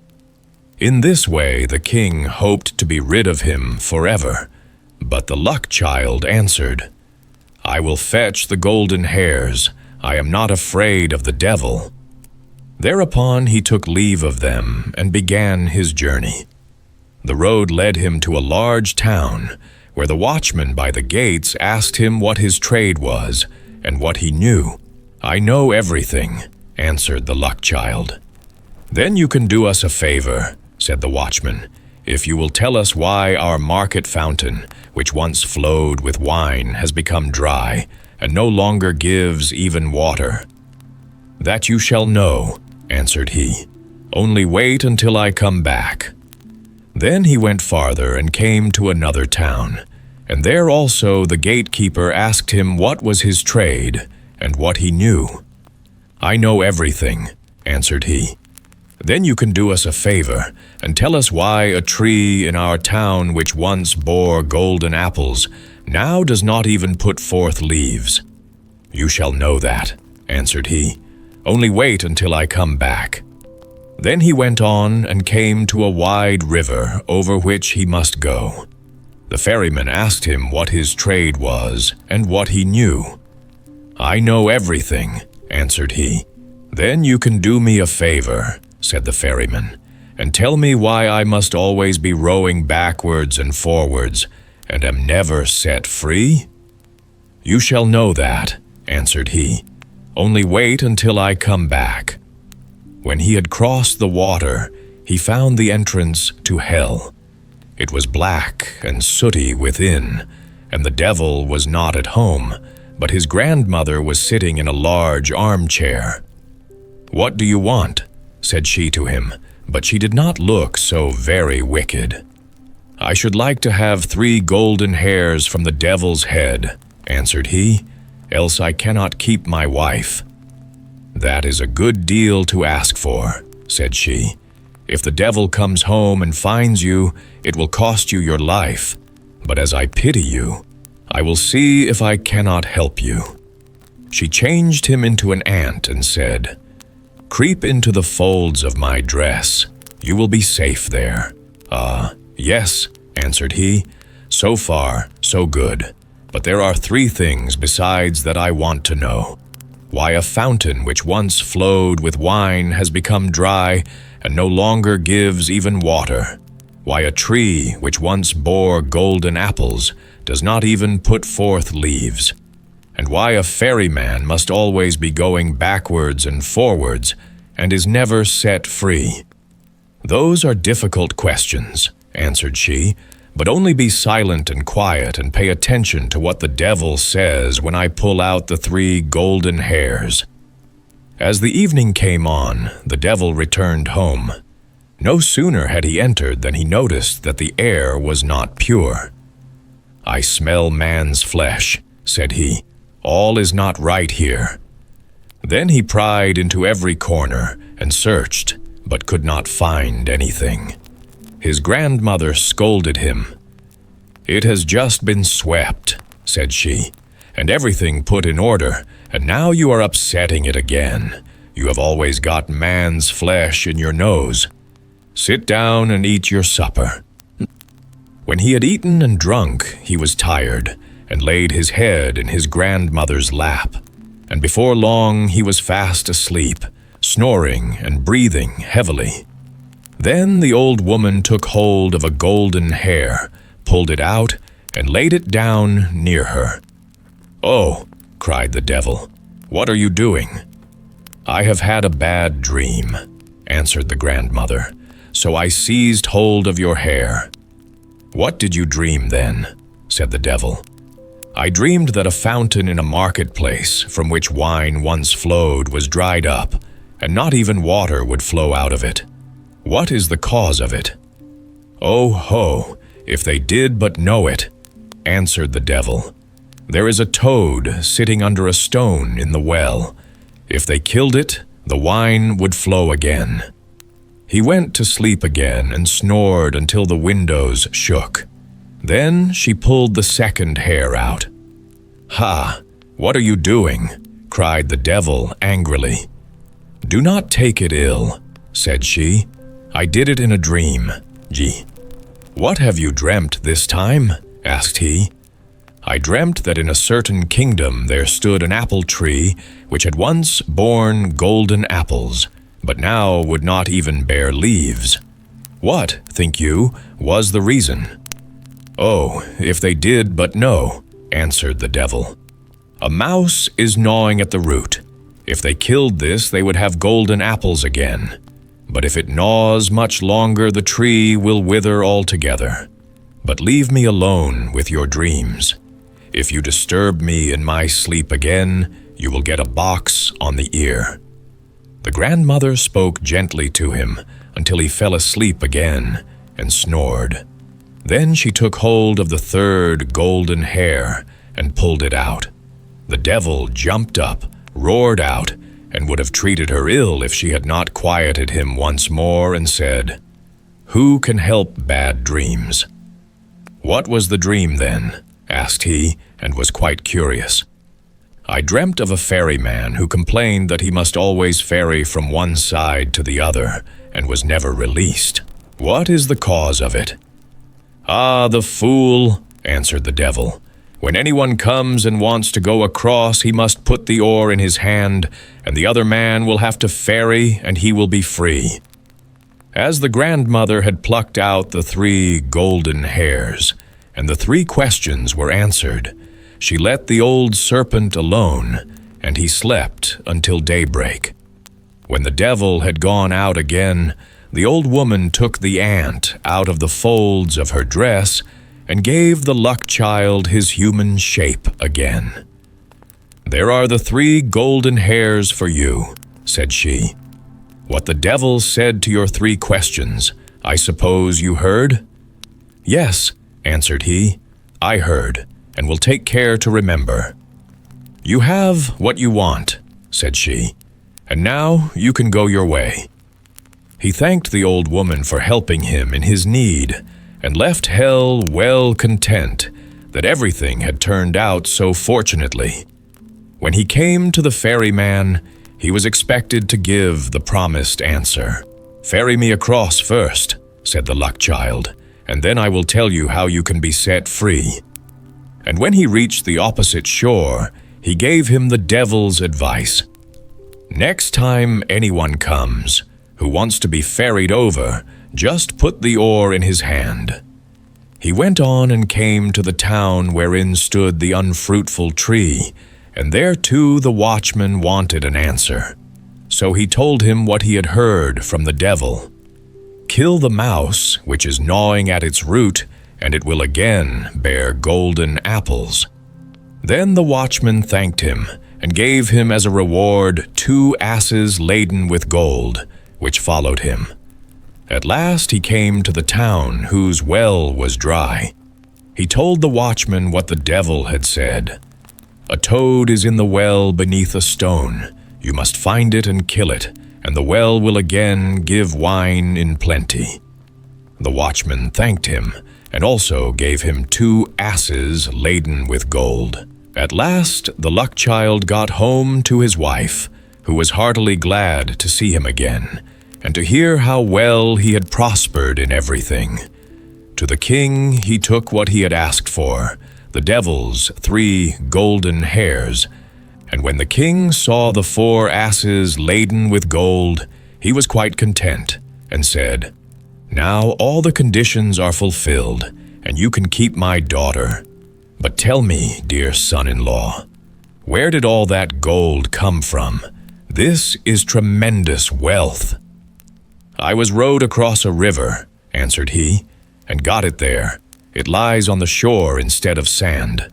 Speaker 1: In this way the king hoped to be rid of him forever. But the luck child answered, "I will fetch the golden hairs. I am not afraid of the devil." Thereupon he took leave of them and began his journey. The road led him to a large town, where the watchman by the gates asked him what his trade was, and what he knew. "I know everything," answered the luck child. "Then you can do us a favor," said the watchman, "if you will tell us why our market fountain, which once flowed with wine, has become dry, and no longer gives even water." "That you shall know," answered he. "Only wait until I come back." Then he went farther and came to another town, and there also the gatekeeper asked him what was his trade, and what he knew. "I know everything," answered he. "Then you can do us a favor, and tell us why a tree in our town which once bore golden apples now does not even put forth leaves." "You shall know that," answered he. "Only wait until I come back." Then he went on and came to a wide river over which he must go. The ferryman asked him what his trade was and what he knew. "I know everything," answered he. "Then you can do me a favor," said the ferryman, "and tell me why I must always be rowing backwards and forwards, and am never set free?" "You shall know that," answered he. "Only wait until I come back." When he had crossed the water, he found the entrance to hell. It was black and sooty within, and the devil was not at home, but his grandmother was sitting in a large armchair. "What do you want?" said she to him, but she did not look so very wicked. "I should like to have 3 golden hairs from the devil's head," answered he, "else I cannot keep my wife." "That is a good deal to ask for," said she. "If the devil comes home and finds you, it will cost you your life. But as I pity you, I will see if I cannot help you." She changed him into an ant and said, "Creep into the folds of my dress. You will be safe there." Yes," answered he. "So far, so good. But there are 3 things besides that I want to know. Why a fountain which once flowed with wine has become dry and no longer gives even water. Why a tree which once bore golden apples does not even put forth leaves. And why a ferryman must always be going backwards and forwards and is never set free." "Those are difficult questions," answered she, "but only be silent and quiet and pay attention to what the devil says when I pull out the 3 golden hairs." As the evening came on, the devil returned home. No sooner had he entered than he noticed that the air was not pure. "I smell man's flesh," said he. "All is not right here." Then he pried into every corner and searched, but could not find anything. His grandmother scolded him. "It has just been swept," said she, "and everything put in order, and now you are upsetting it again. You have always got man's flesh in your nose. Sit down and eat your supper." When he had eaten and drunk, he was tired, and laid his head in his grandmother's lap, and before long he was fast asleep, snoring and breathing heavily. Then the old woman took hold of a golden hair, pulled it out, and laid it down near her. "Oh," cried the devil, "what are you doing?" "I have had a bad dream," answered the grandmother, "so I seized hold of your hair." "What did you dream then?" said the devil. "I dreamed that a fountain in a marketplace from which wine once flowed was dried up, and not even water would flow out of it. What is the cause of it?" "Oh ho, if they did but know it," answered the devil. "There is a toad sitting under a stone in the well. If they killed it, the wine would flow again." He went to sleep again and snored until the windows shook. Then she pulled the second hair out. "Ha! What are you doing?" cried the devil angrily. "Do not take it ill," said she. "I did it in a dream. Gee." "What have you dreamt this time?" asked he. "I dreamt that in a certain kingdom there stood an apple tree which had once borne golden apples, but now would not even bear leaves. What, think you, was the reason?" "Oh, if they did but know," answered the devil. "A mouse is gnawing at the root. If they killed this, they would have golden apples again. But if it gnaws much longer, the tree will wither altogether. But leave me alone with your dreams. If you disturb me in my sleep again, you will get a box on the ear." The grandmother spoke gently to him until he fell asleep again and snored. Then she took hold of the third golden hair and pulled it out. The devil jumped up, roared out, and would have treated her ill if she had not quieted him once more and said, "Who can help bad dreams?" "What was the dream then?" asked he, and was quite curious. "I dreamt of a ferryman who complained that he must always ferry from one side to the other, and was never released. What is the cause of it?" "Ah, the fool," answered the devil. "When anyone comes and wants to go across, he must put the oar in his hand, and the other man will have to ferry, and he will be free." As the grandmother had plucked out the 3 golden hairs, and the 3 questions were answered, she let the old serpent alone, and he slept until daybreak. When the devil had gone out again, the old woman took the ant out of the folds of her dress and gave the luck child his human shape again. "There are the 3 golden hairs for you," said she. "What the devil said to your 3 questions, I suppose you heard?" "Yes," answered he, "I heard, and will take care to remember." "You have what you want," said she, "and now you can go your way." He thanked the old woman for helping him in his need, and left hell well content that everything had turned out so fortunately. When he came to the ferryman, he was expected to give the promised answer. "Ferry me across first," said the luck child, "and then I will tell you how you can be set free." And when he reached the opposite shore, he gave him the devil's advice. "Next time anyone comes who wants to be ferried over, just put the oar in his hand." He went on and came to the town wherein stood the unfruitful tree, and there too the watchman wanted an answer. So he told him what he had heard from the devil. "Kill the mouse which is gnawing at its root, and it will again bear golden apples." Then the watchman thanked him, and gave him as a reward 2 asses laden with gold, which followed him. At last he came to the town whose well was dry. He told the watchman what the devil had said. "A toad is in the well beneath a stone. You must find it and kill it, and the well will again give wine in plenty." The watchman thanked him, and also gave him 2 asses laden with gold. At last the luck child got home to his wife, who was heartily glad to see him again, and to hear how well he had prospered in everything. To the king he took what he had asked for, the devil's 3 golden hairs, and when the king saw the 4 asses laden with gold, he was quite content, and said, "Now all the conditions are fulfilled, and you can keep my daughter. But tell me, dear son-in-law, where did all that gold come from? This is tremendous wealth." "I was rowed across a river," answered he, "and got it there. It lies on the shore instead of sand."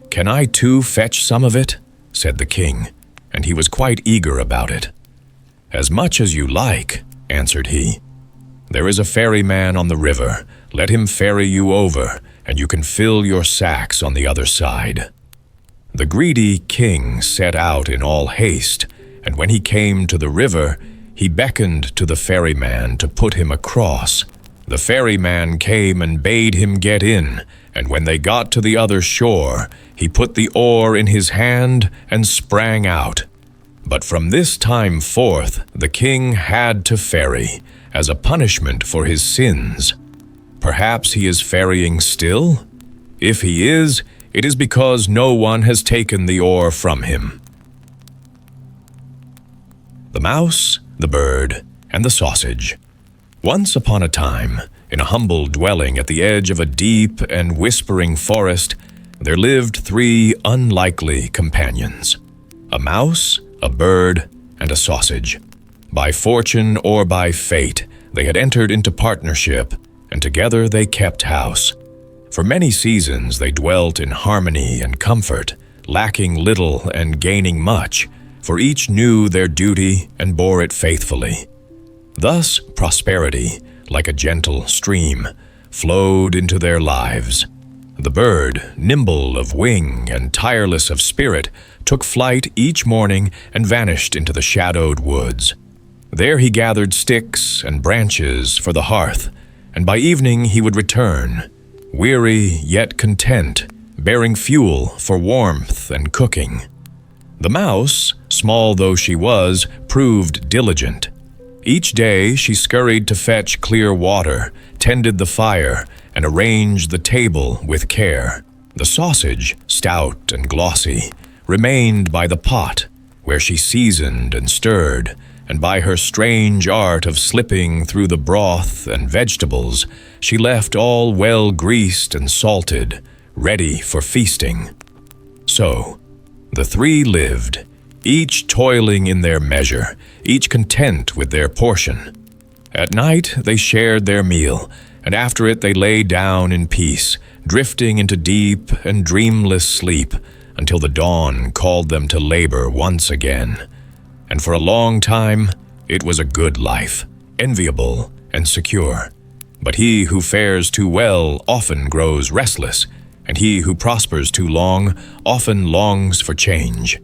Speaker 1: "Can I too fetch some of it?" said the king, and he was quite eager about it. "As much as you like," answered he. "There is a ferryman on the river. Let him ferry you over, and you can fill your sacks on the other side." The greedy king set out in all haste, and when he came to the river, he beckoned to the ferryman to put him across. The ferryman came and bade him get in, and when they got to the other shore, he put the oar in his hand and sprang out. But from this time forth, the king had to ferry, as a punishment for his sins. Perhaps he is ferrying still? If he is, it is because no one has taken the oar from him. The Mouse, the Bird, and the Sausage. Once upon a time, in a humble dwelling at the edge of a deep and whispering forest, there lived 3 unlikely companions: a mouse, a bird, and a sausage. By fortune or by fate, they had entered into partnership, and together they kept house. For many seasons they dwelt in harmony and comfort, lacking little and gaining much, for each knew their duty and bore it faithfully. Thus prosperity, like a gentle stream, flowed into their lives. The bird, nimble of wing and tireless of spirit, took flight each morning and vanished into the shadowed woods. There he gathered sticks and branches for the hearth, and by evening he would return, weary yet content, bearing fuel for warmth and cooking. The mouse, small though she was, proved diligent. Each day she scurried to fetch clear water, tended the fire, and arranged the table with care. The sausage, stout and glossy, remained by the pot, where she seasoned and stirred, and by her strange art of slipping through the broth and vegetables, she left all well greased and salted, ready for feasting. So, the 3 lived, each toiling in their measure, each content with their portion. At night they shared their meal, and after it they lay down in peace, drifting into deep and dreamless sleep until the dawn called them to labor once again. And for a long time it was a good life, enviable and secure. But he who fares too well often grows restless, and he who prospers too long often longs for change.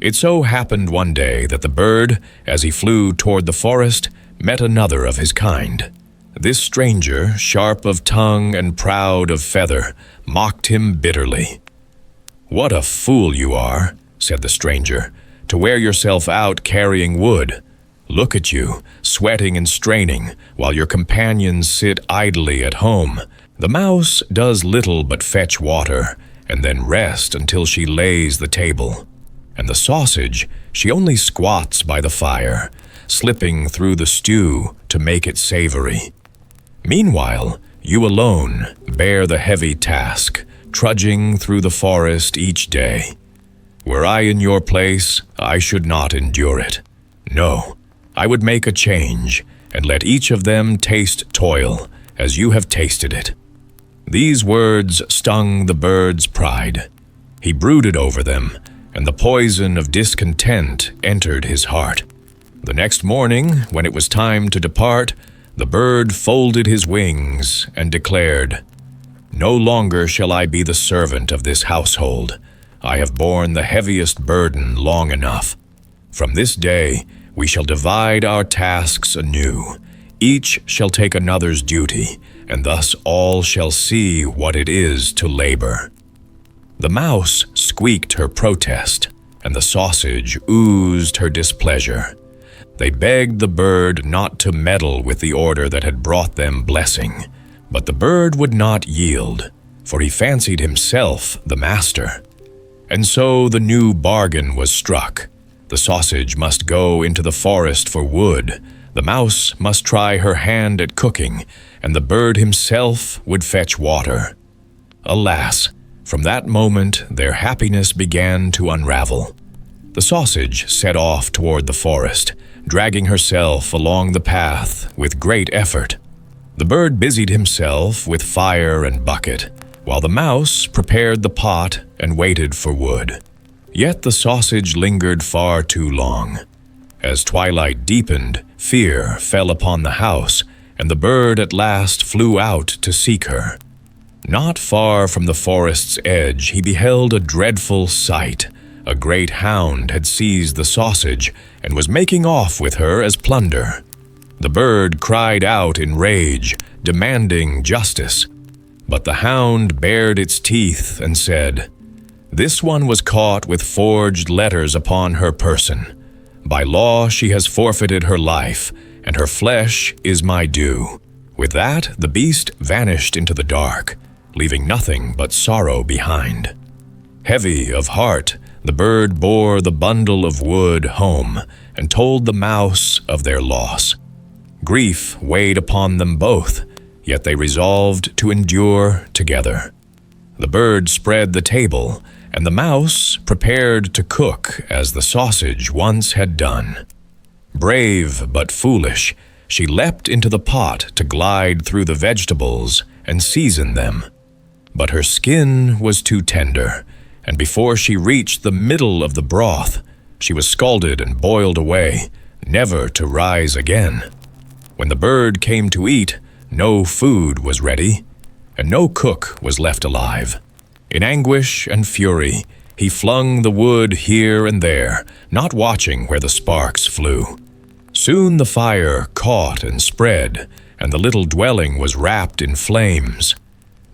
Speaker 1: It so happened one day that the bird, as he flew toward the forest, met another of his kind. This stranger, sharp of tongue and proud of feather, mocked him bitterly. "What a fool you are," said the stranger, "to wear yourself out carrying wood. Look at you, sweating and straining, while your companions sit idly at home. The mouse does little but fetch water, and then rest until she lays the table. And the sausage, she only squats by the fire, slipping through the stew to make it savory. Meanwhile, you alone bear the heavy task, trudging through the forest each day. Were I in your place, I should not endure it. No, I would make a change, and let each of them taste toil, as you have tasted it." These words stung the bird's pride. He brooded over them, and the poison of discontent entered his heart. The next morning, when it was time to depart, the bird folded his wings and declared, "No longer shall I be the servant of this household. I have borne the heaviest burden long enough. From this day, we shall divide our tasks anew. Each shall take another's duty, and thus all shall see what it is to labor." The mouse squeaked her protest, and the sausage oozed her displeasure. They begged the bird not to meddle with the order that had brought them blessing, but the bird would not yield, for he fancied himself the master. And so the new bargain was struck. The sausage must go into the forest for wood, the mouse must try her hand at cooking, and the bird himself would fetch water. Alas, from that moment their happiness began to unravel. The sausage set off toward the forest, dragging herself along the path with great effort. The bird busied himself with fire and bucket, while the mouse prepared the pot and waited for wood. Yet the sausage lingered far too long. As twilight deepened, fear fell upon the house, and the bird at last flew out to seek her. Not far from the forest's edge he beheld a dreadful sight. A great hound had seized the sausage and was making off with her as plunder. The bird cried out in rage, demanding justice. But the hound bared its teeth and said, "This one was caught with forged letters upon her person. By law she has forfeited her life, and her flesh is my due." With that, the beast vanished into the dark, leaving nothing but sorrow behind. Heavy of heart, the bird bore the bundle of wood home and told the mouse of their loss. Grief weighed upon them both, yet they resolved to endure together. The bird spread the table, and the mouse prepared to cook as the sausage once had done. Brave but foolish, she leapt into the pot to glide through the vegetables and season them. But her skin was too tender, and before she reached the middle of the broth, she was scalded and boiled away, never to rise again. When the bird came to eat, no food was ready, and no cook was left alive. In anguish and fury, he flung the wood here and there, not watching where the sparks flew. Soon the fire caught and spread, and the little dwelling was wrapped in flames.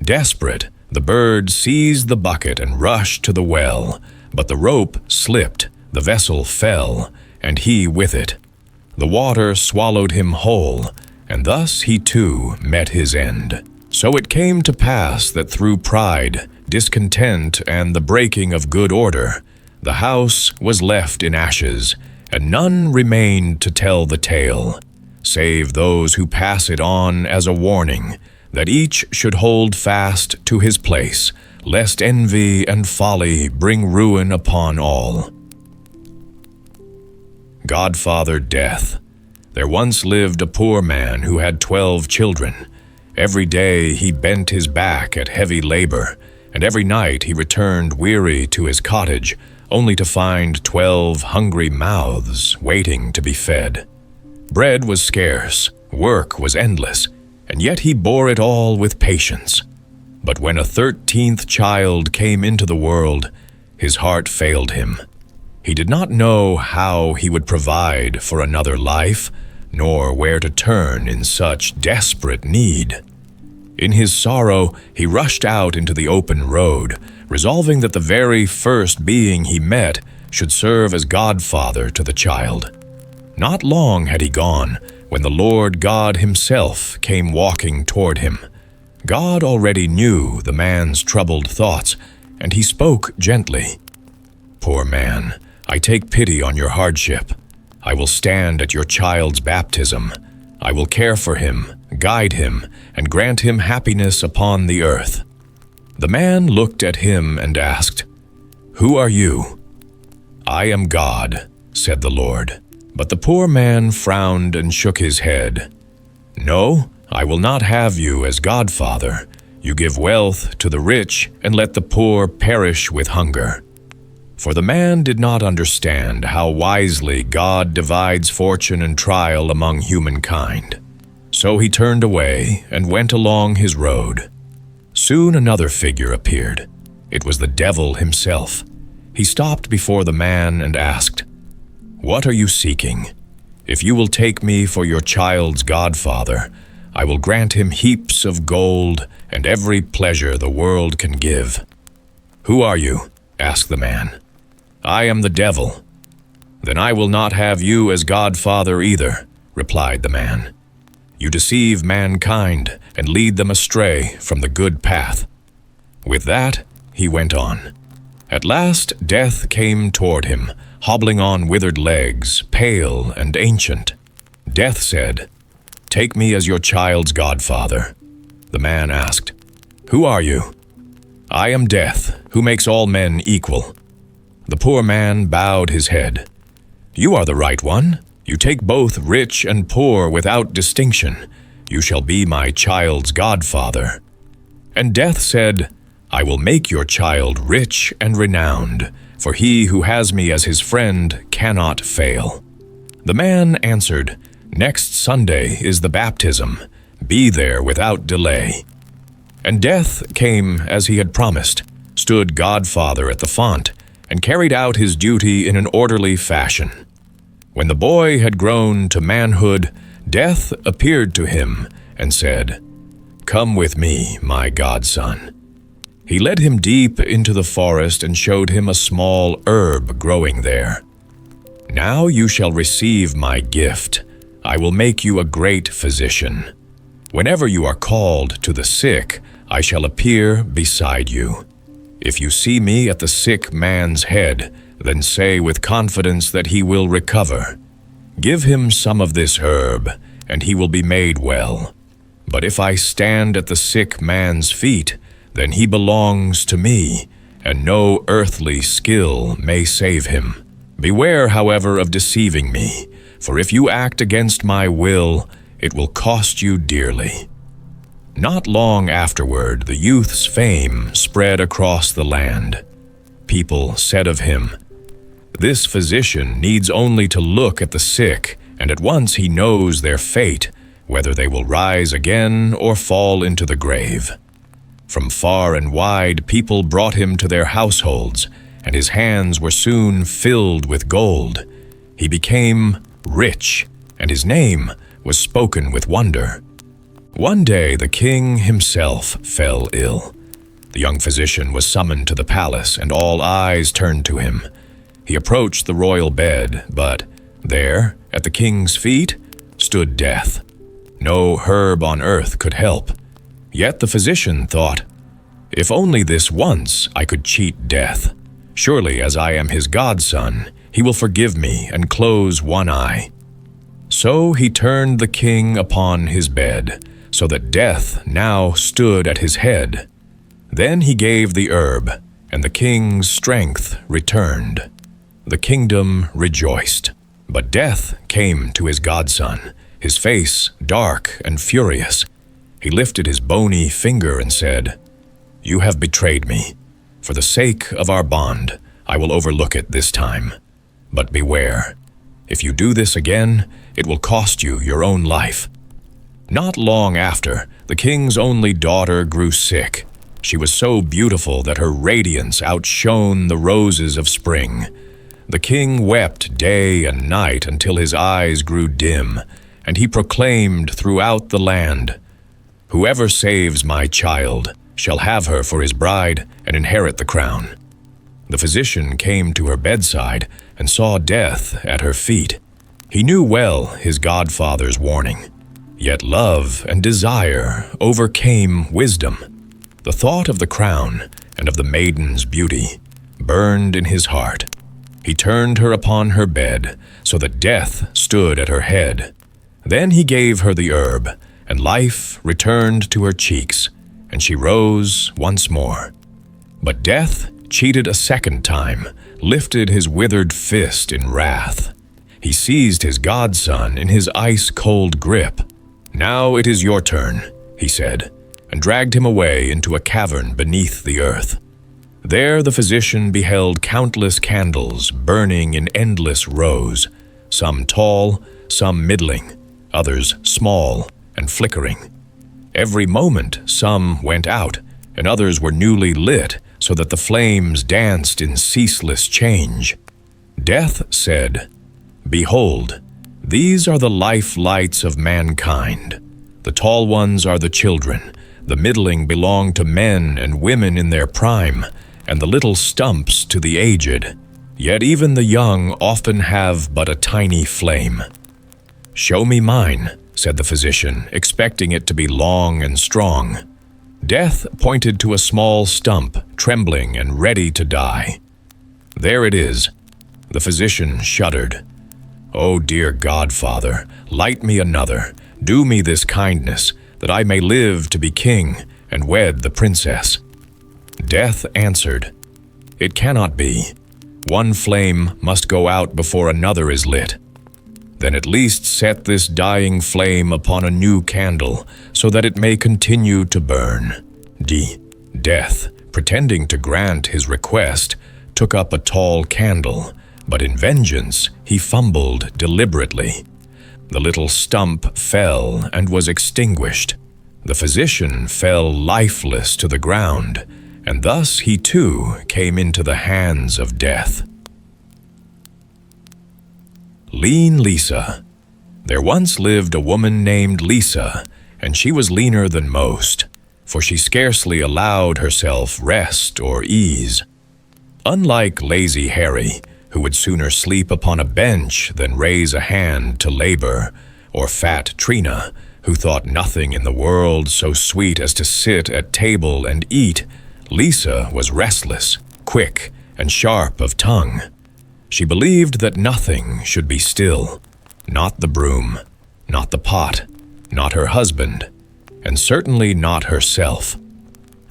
Speaker 1: Desperate, the bird seized the bucket and rushed to the well, but the rope slipped, the vessel fell, and he with it. The water swallowed him whole, and thus he too met his end. So it came to pass that through pride, discontent, and the breaking of good order, the house was left in ashes, and none remained to tell the tale, save those who pass it on as a warning, that each should hold fast to his place, lest envy and folly bring ruin upon all. Godfather Death. There once lived a poor man who had 12 children. Every day he bent his back at heavy labor, and every night he returned weary to his cottage, only to find 12 hungry mouths waiting to be fed. Bread was scarce, work was endless, and yet he bore it all with patience. But when a 13th child came into the world, his heart failed him. He did not know how he would provide for another life, nor where to turn in such desperate need. In his sorrow, he rushed out into the open road, resolving that the very first being he met should serve as godfather to the child. Not long had he gone when the Lord God himself came walking toward him. God already knew the man's troubled thoughts, and he spoke gently. "Poor man, I take pity on your hardship. I will stand at your child's baptism. I will care for him, guide him, and grant him happiness upon the earth." The man looked at him and asked, "Who are you?" "I am God," said the Lord. But the poor man frowned and shook his head. "No, I will not have you as godfather. You give wealth to the rich and let the poor perish with hunger." For the man did not understand how wisely God divides fortune and trial among humankind. So he turned away and went along his road. Soon another figure appeared. It was the devil himself. He stopped before the man and asked, "What are you seeking? If you will take me for your child's godfather, I will grant him heaps of gold and every pleasure the world can give." "Who are you?" asked the man. "I am the devil." "Then I will not have you as godfather either," replied the man. "You deceive mankind and lead them astray from the good path." With that, he went on. At last, Death came toward him, hobbling on withered legs, pale and ancient. Death said, "Take me as your child's godfather." The man asked, "Who are you?" "I am Death, who makes all men equal." The poor man bowed his head. "You are the right one. You take both rich and poor without distinction. You shall be my child's godfather." And Death said, "I will make your child rich and renowned, for he who has me as his friend cannot fail." The man answered, "Next Sunday is the baptism. Be there without delay." And Death came as he had promised, stood godfather at the font, and carried out his duty in an orderly fashion. When the boy had grown to manhood, Death appeared to him and said, "Come with me, my godson." He led him deep into the forest and showed him a small herb growing there. "Now you shall receive my gift. I will make you a great physician. Whenever you are called to the sick, I shall appear beside you. If you see me at the sick man's head, then say with confidence that he will recover. Give him some of this herb, and he will be made well. But if I stand at the sick man's feet, then he belongs to me, and no earthly skill may save him. Beware, however, of deceiving me, for if you act against my will, it will cost you dearly." Not long afterward, the youth's fame spread across the land. People said of him, "This physician needs only to look at the sick, and at once he knows their fate, whether they will rise again or fall into the grave." From far and wide, people brought him to their households, and his hands were soon filled with gold. He became rich, and his name was spoken with wonder. One day the king himself fell ill. The young physician was summoned to the palace, and all eyes turned to him. He approached the royal bed, but there, at the king's feet, stood Death. No herb on earth could help. Yet the physician thought, "If only this once I could cheat Death. Surely, as I am his godson, he will forgive me and close one eye." So he turned the king upon his bed, so that Death now stood at his head. Then he gave the herb, and the king's strength returned. The kingdom rejoiced. But Death came to his godson, his face dark and furious. He lifted his bony finger and said, "You have betrayed me. For the sake of our bond, I will overlook it this time. But beware. If you do this again, it will cost you your own life." Not long after, the king's only daughter grew sick. She was so beautiful that her radiance outshone the roses of spring. The king wept day and night until his eyes grew dim, and he proclaimed throughout the land, "Whoever saves my child shall have her for his bride and inherit the crown." The physician came to her bedside and saw Death at her feet. He knew well his godfather's warning. Yet love and desire overcame wisdom. The thought of the crown and of the maiden's beauty burned in his heart. He turned her upon her bed so that Death stood at her head. Then he gave her the herb, and life returned to her cheeks, and she rose once more. But Death cheated a second time, lifted his withered fist in wrath. He seized his godson in his ice-cold grip. "Now it is your turn," he said, and dragged him away into a cavern beneath the earth. There the physician beheld countless candles burning in endless rows, some tall, some middling, others small and flickering. Every moment some went out, and others were newly lit, so that the flames danced in ceaseless change. Death said, "Behold, these are the life lights of mankind. The tall ones are the children, the middling belong to men and women in their prime, and the little stumps to the aged. Yet even the young often have but a tiny flame. "Show me mine," said the physician, expecting it to be long and strong. Death pointed to a small stump, trembling and ready to die. "There it is." The physician shuddered. "Oh, dear Godfather, light me another. Do me this kindness, that I may live to be king and wed the princess." Death answered, "It cannot be. One flame must go out before another is lit. Then at least set this dying flame upon a new candle, so that it may continue to burn." Death, pretending to grant his request, took up a tall candle, but in vengeance he fumbled deliberately. The little stump fell and was extinguished. The physician fell lifeless to the ground, and thus he too came into the hands of death. Lean Lisa. There once lived a woman named Lisa, and she was leaner than most, for she scarcely allowed herself rest or ease. Unlike lazy Harry, who would sooner sleep upon a bench than raise a hand to labor, or fat Trina, who thought nothing in the world so sweet as to sit at table and eat, Lisa was restless, quick, and sharp of tongue. She believed that nothing should be still, not the broom, not the pot, not her husband, and certainly not herself.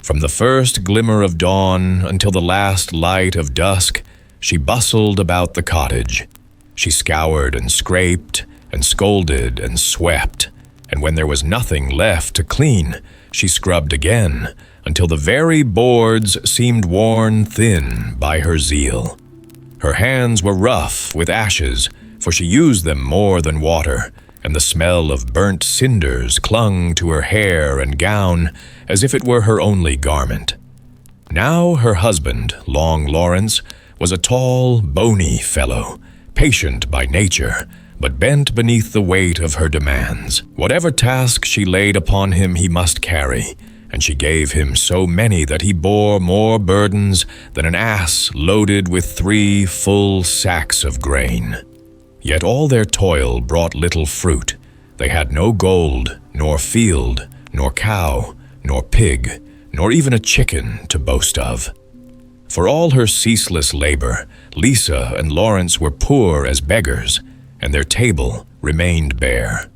Speaker 1: From the first glimmer of dawn until the last light of dusk, she bustled about the cottage. She scoured and scraped and scolded and swept, and when there was nothing left to clean, she scrubbed again until the very boards seemed worn thin by her zeal. Her hands were rough with ashes, for she used them more than water, and the smell of burnt cinders clung to her hair and gown as if it were her only garment. Now her husband, Long Lawrence, was a tall, bony fellow, patient by nature, but bent beneath the weight of her demands. Whatever task she laid upon him he must carry, and she gave him so many that he bore more burdens than an ass loaded with 3 full sacks of grain. Yet all their toil brought little fruit. They had no gold, nor field, nor cow, nor pig, nor even a chicken to boast of. For all her ceaseless labor, Lisa and Lawrence were poor as beggars, and their table remained bare.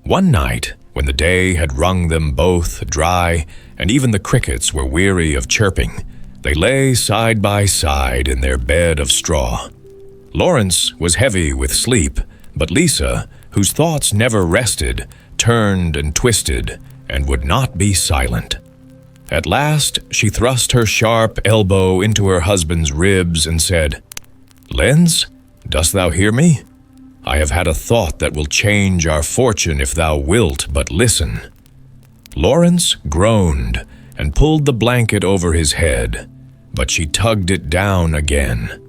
Speaker 1: One night, when the day had wrung them both dry, and even the crickets were weary of chirping, they lay side by side in their bed of straw. Lawrence was heavy with sleep, but Lisa, whose thoughts never rested, turned and twisted, and would not be silent. At last she thrust her sharp elbow into her husband's ribs and said, "Lenz, dost thou hear me? I have had a thought that will change our fortune if thou wilt but listen." Lawrence groaned and pulled the blanket over his head, but she tugged it down again.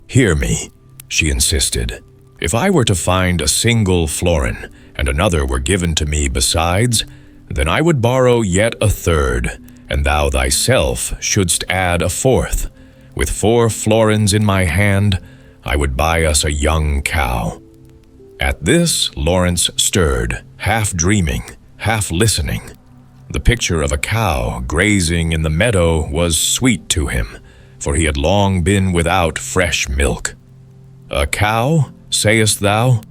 Speaker 1: "Hear me," she insisted. "If I were to find a single florin, and another were given to me besides, then I would borrow yet a third, and thou thyself shouldst add a fourth. With 4 florins in my hand, I would buy us a young cow." At this, Lawrence stirred, half dreaming, half listening. The picture of a cow grazing in the meadow was sweet to him, for he had long been without fresh milk. "A cow, sayest thou?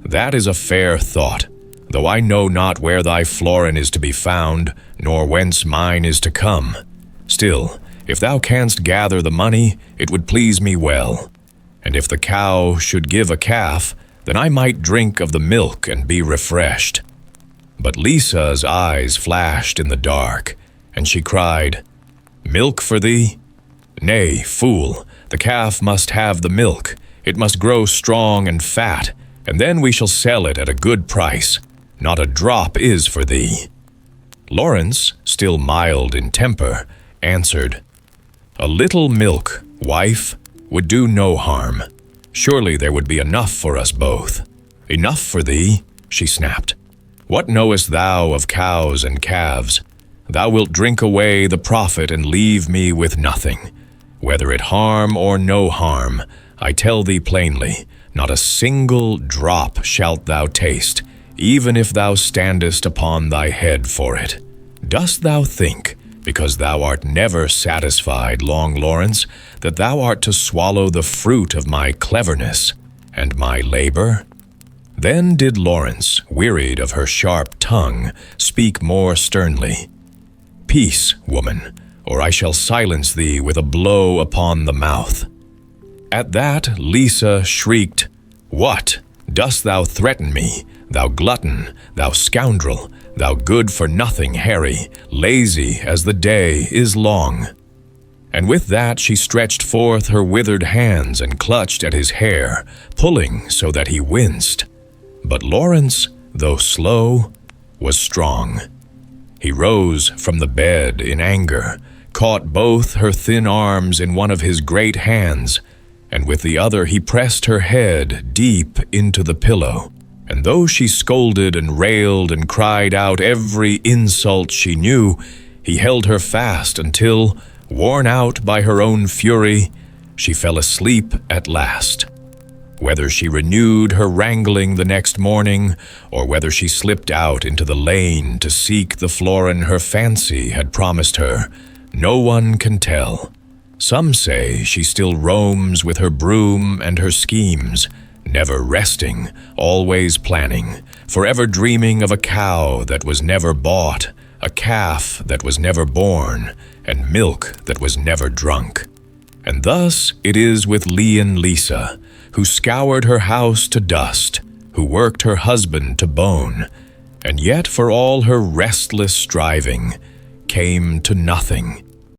Speaker 1: That is a fair thought, though I know not where thy florin is to be found, nor whence mine is to come. Still, if thou canst gather the money, it would please me well. And if the cow should give a calf, then I might drink of the milk and be refreshed." But Lisa's eyes flashed in the dark, and she cried, "Milk for thee? Nay, fool, the calf must have the milk. It must grow strong and fat, and then we shall sell it at a good price. Not a drop is for thee." Lawrence, still mild in temper, answered, "A little milk, wife, would do no harm. Surely there would be enough for us both." "Enough for thee?" she snapped. What knowest thou of cows and calves? Thou wilt drink away the profit and leave me with nothing. Whether it harm or no harm, I tell thee plainly, not a single drop shalt thou taste, even if thou standest upon thy head for it. Dost thou think, because thou art never satisfied, Long Lawrence, that thou art to swallow the fruit of my cleverness and my labor?" Then did Lawrence, wearied of her sharp tongue, speak more sternly. "Peace, woman, or I shall silence thee with a blow upon the mouth." At that Lisa shrieked, "What? Dost thou threaten me, thou glutton, thou scoundrel, thou good-for-nothing Harry, lazy as the day is long?" And with that she stretched forth her withered hands and clutched at his hair, pulling so that he winced. But Lawrence, though slow, was strong. He rose from the bed in anger, caught both her thin arms in one of his great hands, and with the other he pressed her head deep into the pillow. And though she scolded and railed and cried out every insult she knew, he held her fast until, worn out by her own fury, she fell asleep at last. Whether she renewed her wrangling the next morning, or whether she slipped out into the lane to seek the florin her fancy had promised her, no one can tell. Some say she still roams with her broom and her schemes, never resting, always planning, forever dreaming of a cow that was never bought, a calf that was never born, and milk that was never drunk. And thus it is with Leon Lisa, who scoured her house to dust, who worked her husband to bone, and yet for all her restless striving, came to nothing,